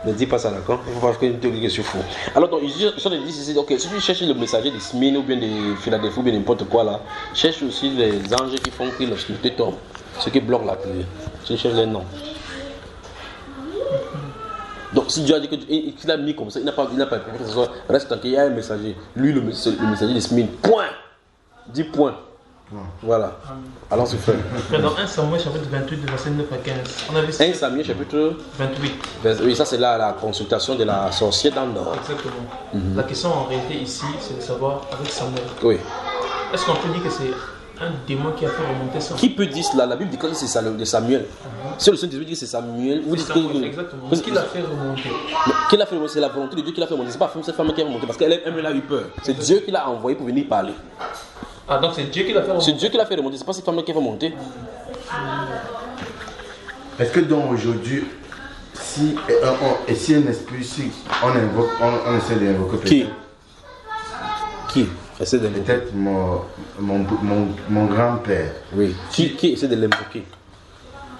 Ne dis pas ça, d'accord? Il faut pas que tu sois fou. Alors, donc, je suis en train de dire, ok, si tu cherches le messager de Smyrne ou bien de Philadelphie ou bien n'importe quoi là, cherche aussi les anges qui font que l'obscurité tombe, ceux qui bloquent la pluie. Tu cherches les noms. Donc, si Dieu a dit qu'il a mis comme ça, il n'a pas permis que ce soit. Reste tranquille, il y a un messager. Lui, le messager de Smyrne. Point. 10 points. Voilà. Allons se faire. Dans 1 Samuel chapitre 28, verset 9 à 15. On a vu 1 Samuel chapitre 28. Oui, ça c'est la consultation de la sorcière dans l'or. Exactement. La question en réalité ici, c'est de savoir avec Samuel. Oui. Est-ce qu'on peut dire que c'est un démon qui a fait remonter ça? Qui peut dire cela? La Bible dit que c'est de Samuel. Si le Saint-Esprit dit que c'est Samuel, vous dites que. Exactement. Qu'est-ce qu'il a fait remonter? Qui l'a fait remonter? C'est la volonté de Dieu qui l'a fait remonter. C'est pas cette femme qui a remonté parce qu'elle a eu peur. C'est Dieu qui l'a envoyé pour venir parler. Ah, donc c'est Dieu qui l'a fait remonter? C'est Dieu qui l'a fait remonter, c'est pas cette femme qui a remonté. Est-ce que donc aujourd'hui, si un esprit, si on essaie d'invoquer Qui essaie de l'invoquer? Peut-être mon grand-père. Oui. Qui essaie de l'invoquer?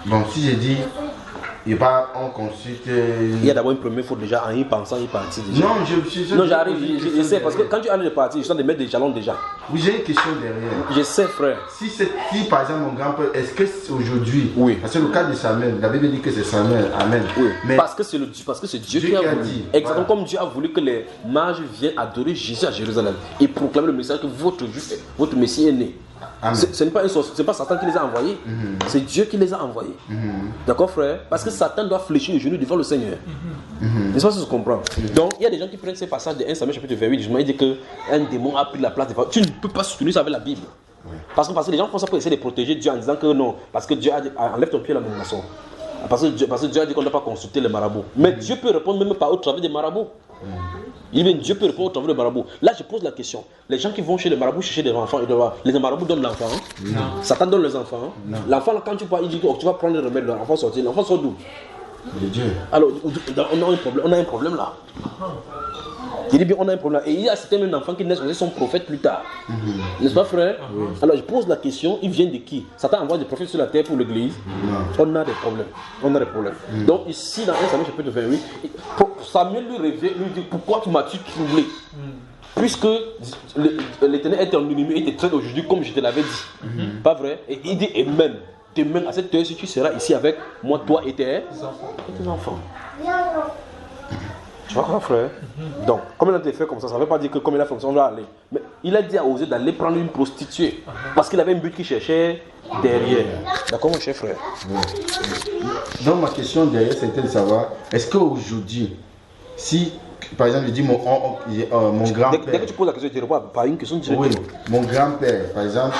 Bon, si j'ai dit, on consulte. Il y a d'abord une première faute déjà, en y pensant, il partit déjà. Non, j'arrive, je sais, parce que quand tu as de partir, je suis en train de mettre des jalons déjà. Oui, j'ai une question derrière. Je sais, frère. Si par exemple mon grand-père, est-ce que aujourd'hui, oui. Parce que le cas de Samuel, la Bible dit que c'est Samuel, amen. Oui. Mais parce que c'est Dieu qui a voulu. Dit. Exactement comme Dieu a voulu que les mages viennent adorer Jésus à Jérusalem et proclamer le message que votre Messie est né. Ce n'est pas Satan qui les a envoyés, c'est Dieu qui les a envoyés. D'accord, frère? Parce que Satan doit fléchir les genoux devant le Seigneur. N'est-ce pas si tu comprends? Donc, il y a des gens qui prennent ces passages de 1 Samuel chapitre 28, justement, il dit qu'un démon a pris la place. Tu ne peux pas soutenir ça avec la Bible. Parce que les gens font ça pour essayer de protéger Dieu en disant que non, parce que Dieu a dit, enlève ton pied à la maison. Parce que Dieu a dit qu'on ne doit pas consulter les marabouts. Mais Dieu peut répondre même par au travers des marabouts. Dieu peut répondre au travers des marabouts. Là, je pose la question. Les gens qui vont chez les marabouts chercher des enfants, les marabouts donnent l'enfant. Satan donne les enfants. L'enfant, quand tu parles, il dit que tu vas prendre le remède, l'enfant sortir. L'enfant sort d'où? De Dieu. Alors, on a un problème là. Il dit bien, on a un problème. Et il y a certains enfants qui naissent aussi sont prophètes plus tard. N'est-ce pas, frère? Alors, je pose la question, ils viennent de qui? Satan envoie des prophètes sur la terre pour l'église. On a des problèmes. Donc, ici, dans 1 Samuel chapitre 28, Samuel lui révèle, lui dit, pourquoi tu m'as-tu troublé? Puisque l'Éternel est ton ennemi et te traite aujourd'hui comme je te l'avais dit. Pas vrai? Et il dit, et même, demain à cette heure-ci, tu seras ici avec moi, toi et tes enfants. Tu vois quoi, frère? Donc, comme il a été fait comme ça ne veut pas dire que comme il a fait comme ça, on va aller. Mais il a dit à Osée d'aller prendre une prostituée. Parce qu'il avait un but qu'il cherchait derrière. D'accord, mon cher frère? Donc, ma question derrière, c'était de savoir, est-ce qu'aujourd'hui, si par exemple, je dis mon grand-père. Dès que tu poses la question, tu réponds par une question directe. Oui, mon grand-père, par exemple,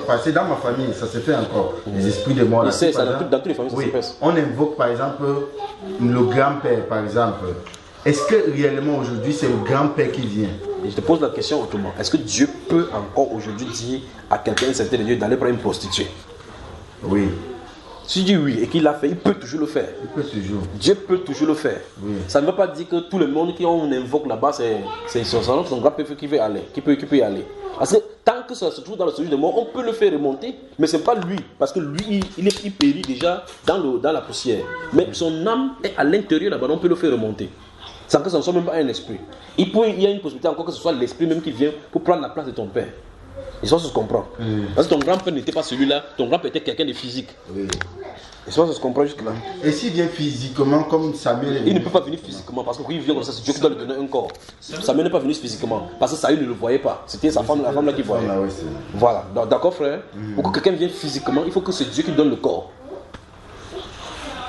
parce que dans ma famille, ça se fait encore. Les esprits de mort. Dans toutes les familles, ça se passe. On invoque par exemple le grand-père, par exemple. Est-ce que réellement aujourd'hui c'est le grand-père qui vient? Et je te pose la question autrement. Est-ce que Dieu peut encore aujourd'hui dire à quelqu'un un certain Dieu d'aller prendre une prostituée? Oui. Si tu dis oui et qu'il l'a fait, il peut toujours le faire. Il peut toujours. Dieu peut toujours le faire. Oui. Ça ne veut pas dire que tout le monde qui on invoque là-bas, c'est son grand-père qui veut aller, qui peut y aller. Parce que tant que ça se trouve dans le séjour de mort, on peut le faire remonter, mais ce n'est pas lui. Parce que lui, il périt déjà dans la poussière. Mais son âme est à l'intérieur là-bas, on peut le faire remonter. Sans que ça ne soit même pas un esprit. Il y a une possibilité encore que ce soit l'esprit même qui vient pour prendre la place de ton père. Et ça se comprend. Parce que ton grand-père n'était pas celui-là, ton grand-père était quelqu'un de physique. Oui. Et ça se comprend jusque-là. Et s'il vient physiquement comme Samuel? Il ne peut pas venir physiquement parce que quand il vient comme ça, c'est Dieu qui doit lui donner un corps. Samuel n'est pas venu physiquement parce que Saül ne le voyait pas. C'était sa femme, la femme là qui voyait. Ah, oui, voilà, d'accord frère. Pour que quelqu'un vienne physiquement, il faut que c'est Dieu qui donne le corps.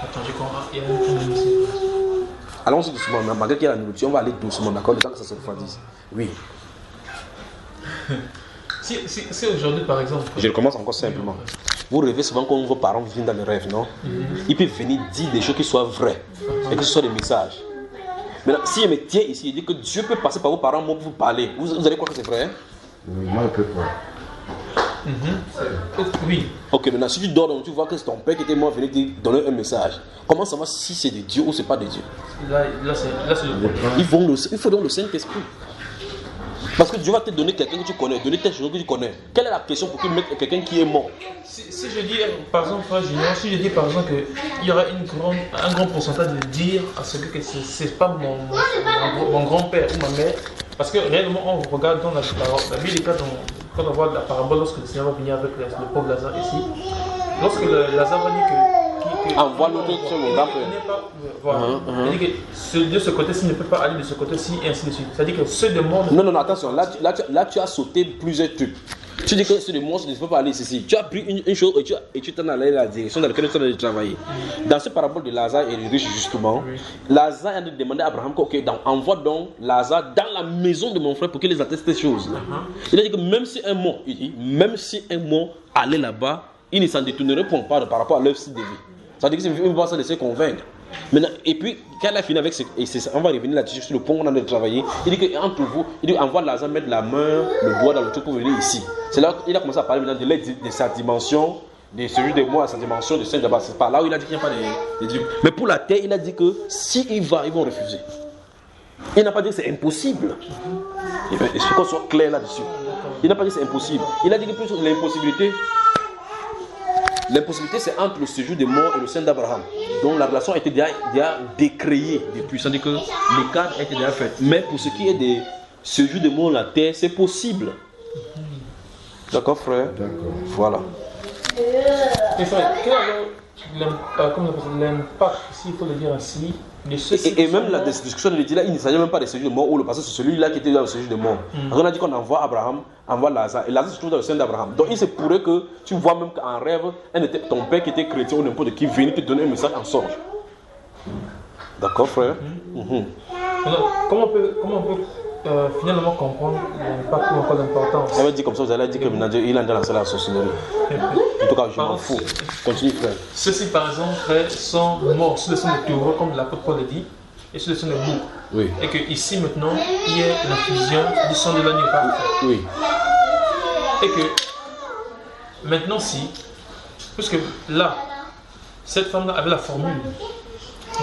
Attends, j'ai compris. Allons-y doucement, malgré qu'il y a la nourriture, on va aller doucement, d'accord, le temps que ça se refroidisse. Oui. Si aujourd'hui, par exemple... Je recommence encore simplement. Vous rêvez souvent quand vos parents viennent dans les rêves, non? Ils peuvent venir dire des choses qui soient vraies et que ce soit des messages. Maintenant, si je me tiens ici et dis que Dieu peut passer par vos parents pour vous parler, vous allez croire que c'est vrai? Oui, moi je peux pas. Oui. Ok, maintenant si tu dors, donc tu vois que c'est ton père qui était mort venu te donner un message. Comment savoir si c'est de Dieu ou c'est pas de Dieu? Là c'est le problème. Il faut donc le Saint-Esprit. Parce que Dieu va te donner quelqu'un que tu connais, donner telle chose que tu connais. Quelle est la question pour qu'il mette quelqu'un qui est mort? Si je dis, par exemple, frère Junior, si je dis par exemple qu'il y aura un grand pourcentage de dire à celui que c'est pas mon grand-père ou ma mère, parce que réellement on regarde dans la Bible, quand on voit la parabole, lorsque le Seigneur va venir avec le pauvre Lazare ici, lorsque Lazare va dire que envoie l'autre sur mon grand-père. Voilà. Il dit que de ce côté-ci ne peut pas aller de ce côté-ci et ainsi de suite. C'est-à-dire que ceux de monde. Non, attention, là tu as sauté plusieurs trucs. Tu dis que ceux de monde ne peut pas aller ici. Tu as pris une chose et tu t'en allé dans la direction dans laquelle tu as travailler. Dans ce parabole de Lazare et de riche, justement, Lazare a demandé à Abraham envoie donc Lazare dans la maison de mon frère pour qu'il les atteste ces choses. Il a dit que même si un mort allait là-bas, il ne s'en détournerait pas par rapport à leur style de vie. Ça veut dire que c'est une façon de se convaincre. Maintenant, et puis, quand elle a fini avec on va revenir là-dessus sur le point où on a travaillé. Il dit qu'entre vous, il dit envoie Lazare mettre la main, le doigt dans le truc pour venir ici. C'est là qu'il a commencé à parler maintenant de sa dimension, de celui de moi, sa dimension de Saint d'abord. C'est pas là où il a dit qu'il n'y a pas de trucs. Mais pour la terre, il a dit que s'il va, ils vont refuser. Il n'a pas dit que c'est impossible. Il faut qu'on soit clair là-dessus. Il n'a pas dit que c'est impossible. Il a dit que plus l'impossibilité, c'est entre le séjour des morts et le sein d'Abraham. Donc la relation a été déjà décréée depuis. C'est-à-dire que l'écart a été déjà fait. Mais pour ce qui est des séjours des morts sur la terre, c'est possible. D'accord, frère? D'accord. Voilà. Et frère, quel est l'impact, s'il faut le dire ainsi, de ceux et même la discussion de l'étude là, il ne s'agit même pas des séjours de mort ou parce que c'est celui-là qui était dans le séjour de mort. On a dit qu'on envoie Abraham, envoie Lazare, et Lazare se trouve dans le sein d'Abraham. Donc il se pourrait que tu vois même qu'en rêve, ton père qui était chrétien ou n'importe qui venait te donner un message en songe. D'accord, frère? Alors, comment on peut finalement comprendre l'impact ou encore l'importance? Ça veut dire comme ça, vous allez dire que il a déjà lancé la sorcellerie. En tout cas, je m'en fous. Continue, frère. Ceux-ci, par exemple, frère, sont morts sous le sang de taureau, comme l'apôtre Paul le dit, et sous le sang de loup. Oui. Et que ici maintenant, il y a la fusion du sang de l'agneau. Oui. Et que maintenant, puisque là, cette femme-là avait la formule.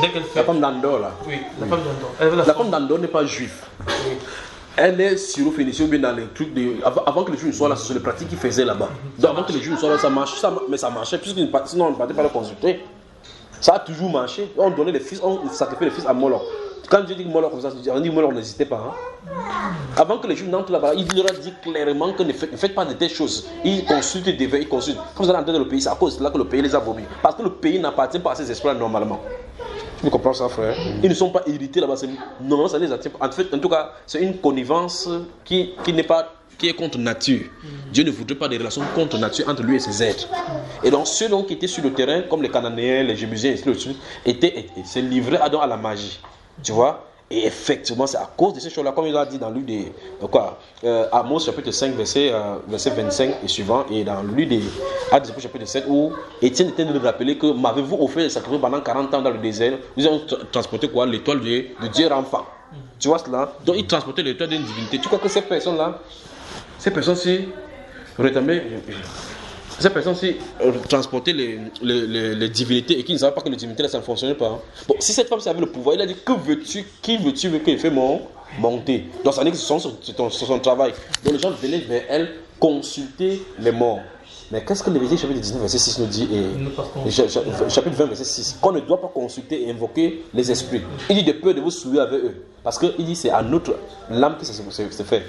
Dès qu'elle fait... La femme d'Andorre, là. Oui, la femme d'Andorre. La femme d'Andorre n'est pas juive. Oui. Elle est syrophénicienne ou bien dans les trucs de... Avant que les Juifs ne soient là, c'est les pratiques qu'ils faisaient là-bas. Donc avant que les Juifs ne soient là, ça marche, mais ça marchait, puisque sinon on ne partait pas le consulter. Ça a toujours marché. On donnait les fils, on sacrifiait les fils à Moloch. Quand Dieu dit Moloch comme ça, on dit Moloch n'hésitait pas. Avant que les Juifs n'entrent là-bas, il leur a dit clairement que ne faites pas de telles choses. Ils consultent, ils consultent. Quand vous allez entrer dans le pays, c'est à cause de là que le pays les a vomis. Parce que le pays n'appartient pas à ces esprits normalement. Tu peux comprendre ça, frère? Ils ne sont pas irrités là-bas. Non, ça les attire. En tout cas, c'est une connivence qui est contre nature. Dieu ne voudrait pas des relations contre nature entre lui et ses êtres. Et donc, ceux qui étaient sur le terrain, comme les Cananéens, les Jébusiens, et ainsi de suite, se livraient à la magie. Tu vois? Et effectivement, c'est à cause de ces choses-là, comme il a dit dans lui des Amos chapitre 5, verset 25 et suivant, et dans lui des Actes chapitre 7, où Étienne était de rappeler que m'avez-vous offert le sacrifice pendant 40 ans dans le désert, nous avons transporté quoi? L'étoile de Dieu enfant. Tu vois cela? Donc il transportait l'étoile d'une divinité. Tu crois que ces personnes-là, ces personnes-ci transportaient les divinités et qui ne savaient pas que les divinités là, ça ne fonctionnait pas. Bon, si cette femme avait le pouvoir, il a dit qui veux-tu que je fasse monter? Donc ça dit que c'est son travail. Donc les gens venaient vers elle consulter les morts. Mais qu'est-ce que Lévitique chapitre 19 verset 6 nous dit chapitre 20 verset 6, qu'on ne doit pas consulter et invoquer les esprits. Il dit de peur de vous souiller avec eux. Parce qu'il dit c'est à notre âme que ça se fait.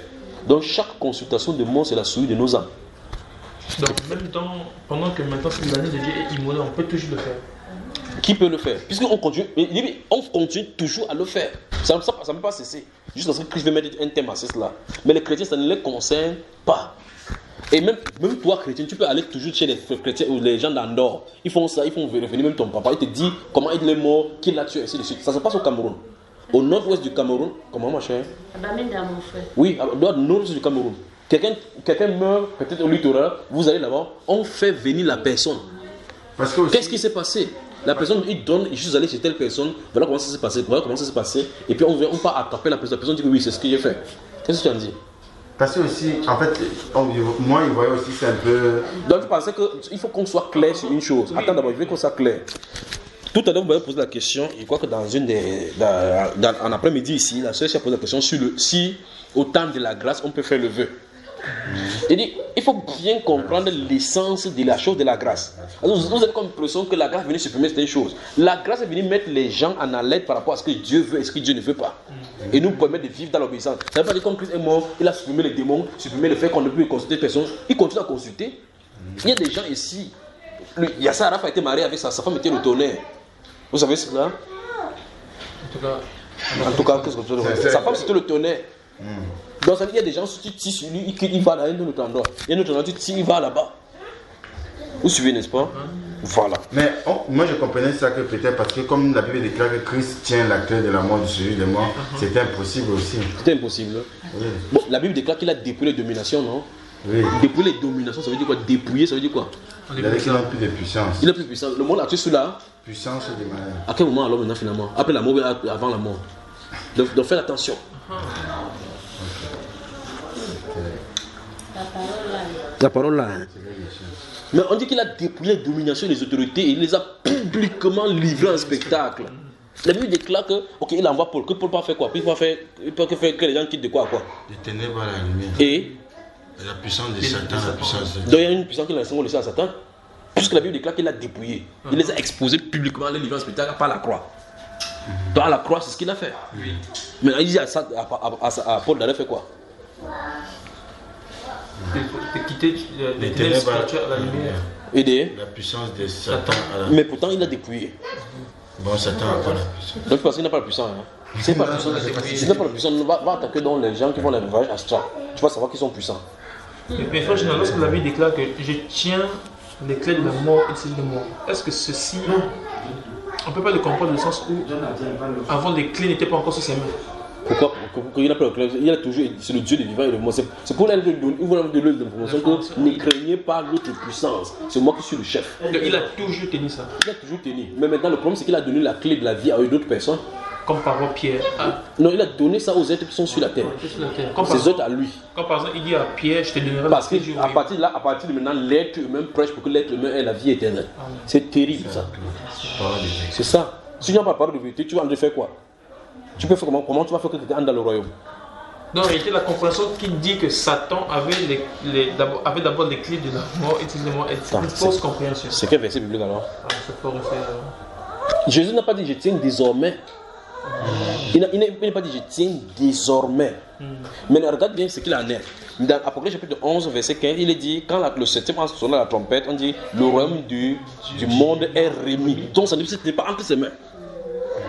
Donc chaque consultation de mort c'est la souille de nos âmes. Donc même pendant que maintenant l'année de Dieu est immolée, on peut toujours le faire. Qui peut le faire? Puisqu'on continue, toujours à le faire. Ça ne peut pas cesser. Jusqu'à ce que Christ veut mettre un thème à cela. Mais les chrétiens, ça ne les concerne pas. Et même toi, chrétien, tu peux aller toujours chez les chrétiens ou les gens d'Andorre. Ils font ça, ils font vérifier. Même ton papa, il te dit comment il est mort, qui l'a tué, ainsi de suite. Ça se passe au Cameroun. Au nord-ouest du Cameroun, comment ma chère? Mon frère. Oui, au nord-ouest du Cameroun. Quelqu'un meurt, peut-être au littoral, vous allez là-bas, on fait venir la personne. Qu'est-ce qui s'est passé? La personne, il donne, je suis allé chez telle personne, voilà comment ça s'est passé, et puis on part attraper la personne dit que oui, c'est ce que j'ai fait. Qu'est-ce que tu en dis? Parce que aussi, en fait, moi, il voyait aussi, c'est un peu... Donc, je pensais qu'il faut qu'on soit clair sur une chose. Oui. Attends, d'abord, je veux qu'on soit clair. Tout à l'heure, vous m'avez posé la question, je crois que en après-midi ici, la sœur a posé la question sur si, au temps de la grâce, on peut faire le vœu. Il dit, il faut bien comprendre l'essence de la chose de la grâce. Alors, vous avez comme l'impression que la grâce est venue supprimer certaines choses. La grâce est venue mettre les gens en alerte par rapport à ce que Dieu veut et ce que Dieu ne veut pas. Et nous permettre de vivre dans l'obéissance. Ça ne veut pas dire comme Christ est mort, il a supprimé les démons, supprimé le fait qu'on ne peut plus consulter personne. Il continue à consulter. Il y a des gens ici. Yasser Arafat a été marié avec sa femme était le tonnerre. Vous savez cela? En tout cas, qu'est-ce que vous avez? Sa femme c'était le tonnerre. Donc ça veut dire qu'il y a des gens, si tu tires sur lui, il va dans un autre endroit. Il y a un autre endroit, tu tires, il va là-bas. Vous suivez, n'est-ce pas? Voilà. Mais moi je comprenais ça que peut-être parce que comme la Bible déclare que Christ tient la clé de la mort du celui de mort, c'était impossible aussi. C'était impossible. Oui. Bon, la Bible déclare qu'il a dépouillé les dominations, non? Oui. Dépouiller les dominations, ça veut dire quoi? Dépouiller, ça veut dire quoi? Il a dit qu'il n'a plus de puissance. Il n'a plus de puissance. Le monde a tué sous la puissance des malades. À quel moment alors maintenant finalement? Après la mort ou avant la mort? Donc faites attention. La parole là. Mais on dit qu'il a dépouillé les dominations des autorités et il les a publiquement livrées en spectacle. La Bible déclare que, ok, il envoie Paul. Que Paul va faire quoi? Il peut faire que les gens quittent de quoi à quoi? Des ténèbres à la lumière. Et la puissance de Satan, la puissance de... Donc il y a une puissance qu'il a laissée à Satan. Puisque la Bible déclare qu'il a dépouillé. Il les a exposés publiquement, les livrés en spectacle par la croix. Donc à la croix, c'est ce qu'il a fait. Oui. Mais il dit à Paul d'aller faire quoi? De quitter les ténèbres à la lumière. Et la puissance de Satan. Mais pourtant, il a dépouillé. Bon, Satan n'a pas la puissance. Donc, parce qu'il n'a pas la puissance. Hein. C'est pas la puissance. Si n'a pas la puissance, va attaquer dans les gens qui font les voyages astrales. Tu vas savoir qu'ils sont puissants. Mais franchement, lorsque la Bible déclare que je tiens les clés de la mort et de la mort, est-ce que ceci, on ne peut pas le comprendre dans le sens où avant les clés n'étaient pas encore sur ses mains? Pourquoi il n'a pas le clé? Il a toujours, c'est le Dieu des vivants et le mort. C'est pour elle de donner l'information que ne craignez pas l'autre puissance. C'est moi qui suis le chef. Il a toujours tenu ça. Il a toujours tenu. Mais maintenant, le problème, c'est qu'il a donné la clé de la vie à d'autres personnes. Comme par exemple Pierre. Non, il a donné ça aux êtres qui sont sur la terre. Ces autres à lui. Comme par exemple, il dit à Pierre, je te donnerai parce que à partir de maintenant, l'être humain prêche pour que l'être humain ait la vie éternelle. C'est terrible ça. C'est ça. Si tu n'as pas parole de vérité, tu vas en faire quoi? Tu peux faire comment tu vas faire que quelqu'un entre dans le royaume? Non, il y a la compréhension qui dit que Satan avait d'abord les clés de la mort et de la mort. C'est une fausse compréhension. C'est quel verset biblique alors? Jésus Jésus n'a pas dit je tiens désormais. Il n'a pas dit je tiens désormais. Mais regarde bien ce qu'il en est. Dans Apocalypse chapitre 11, verset 15, il est dit quand le septième ange sonne la trompette, on dit le royaume du monde est remis. Donc ça ne n'est pas entre ses mains.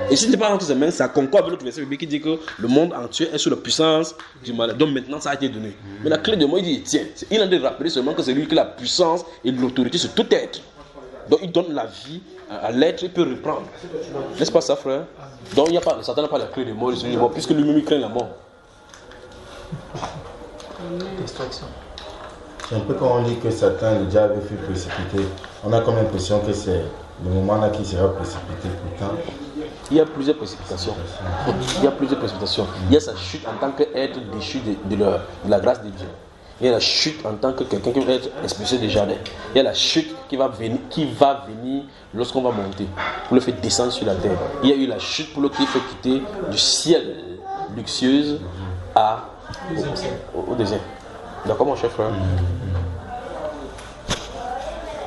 Et si ce n'est pas entre ses mains, ça concorde avec l'autre verset biblique qui dit que le monde entier est sous la puissance du mal. Donc maintenant, ça a été donné. Mais la clé de moi, il dit tiens. Il a de rappeler seulement que c'est lui qui a la puissance et l'autorité sur tout être. Donc il donne la vie à l'être, il peut reprendre. N'est-ce pas ça, frère? Donc il y a pas, Satan n'a pas la clé de mort, puisque lui-même il craint la mort. Distraction. C'est un peu quand on dit que Satan, le diable, fut précipité. On a comme l'impression que c'est le moment là qui sera précipité. Pourtant, il y a plusieurs précipitations. Il y a plusieurs précipitations. Il y a sa chute en tant qu'être déchu de la grâce de Dieu. Il y a la chute en tant que quelqu'un qui va être expulsé du jardin. Il y a la chute qui va venir lorsqu'on va monter, pour le faire descendre sur la terre. Il y a eu la chute pour le qui fait quitter du ciel luxueuse au désert. D'accord, mon cher frère?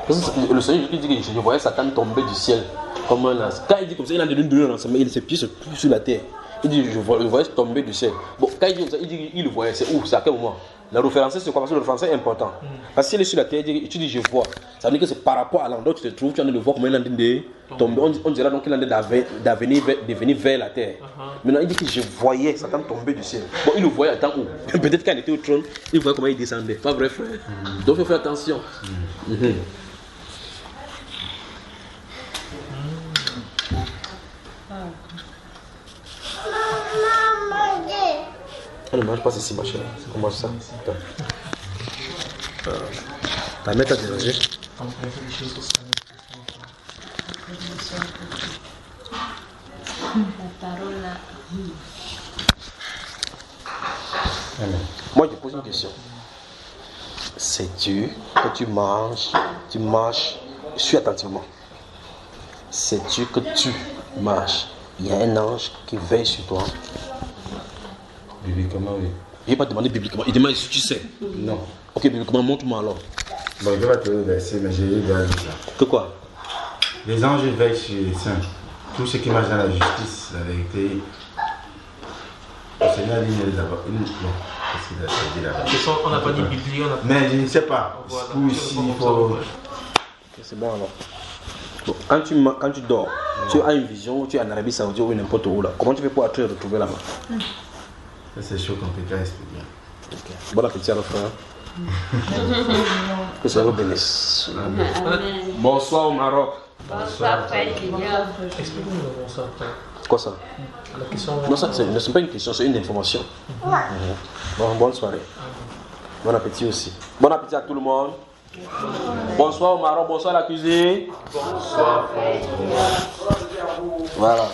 Le Seigneur dit que je voyais Satan tomber du ciel comme un lance. Quand il dit comme ça, il a donné un lancement, ses pieds se poussent sur la terre. Il dit je voyais tomber du ciel. Bon, quand il dit comme ça, il dit il le voyait. C'est où? C'est à quel moment? La référence, c'est quoi? Parce que le français est important. Parce que s'il est sur la terre, tu dis je vois. Ça veut dire que c'est par rapport à l'endroit où tu te trouves, tu es en train de voir comment il est en train de tomber. On dirait donc qu'il est en train de venir vers la terre. Maintenant, il dit que je voyais Satan tomber du ciel. Bon, il le voyait à temps où? Peut-être quand il était au trône, il voyait comment il descendait. Pas vrai, frère? Donc il faut faire attention. Elle ne mange pas ceci, ma chérie. On mange ça. Ta mère t'a dérangé? Moi, je pose une question. Sais-tu que tu marches, suis attentivement. Sais-tu que tu marches? Il y a un ange qui veille sur toi. Bibliquement, oui. Il n'est pas demandé bibliquement, il demande si tu sais. Non. Ok, bibliquement, montre-moi alors. Bon, je vais pas te le verser, mais j'ai déjà vu ça. Que quoi? Les anges veillent sur les saints. Tout ce qui marche dans la justice, la vérité. Le Seigneur dit ne les a pas. Non, qu'est-ce qu'il a dit là-bas? On n'a pas dit Bible, on a. Mais je ne sais pas. Voilà. Pour ici, il faut. C'est bon alors. Bon, quand tu dors, tu as une vision, tu es en Arabie Saoudite ou n'importe où là. Comment tu fais pour te retrouver là-bas? Ça, c'est chaud compliqué à expliquer. Okay. Bon appétit alors, frère. Que ça vous bénisse. Bonsoir au Maroc. Bonsoir, Frère Junior. Explique-nous le bonsoir, frère. Quoi ça? La question. Non, ça c'est pas une question, c'est une information. Bon, bonne soirée. Bon appétit aussi. Bon appétit à tout le monde. Bonsoir au Maroc, bonsoir à la cuisine. Bonsoir, frère. Voilà.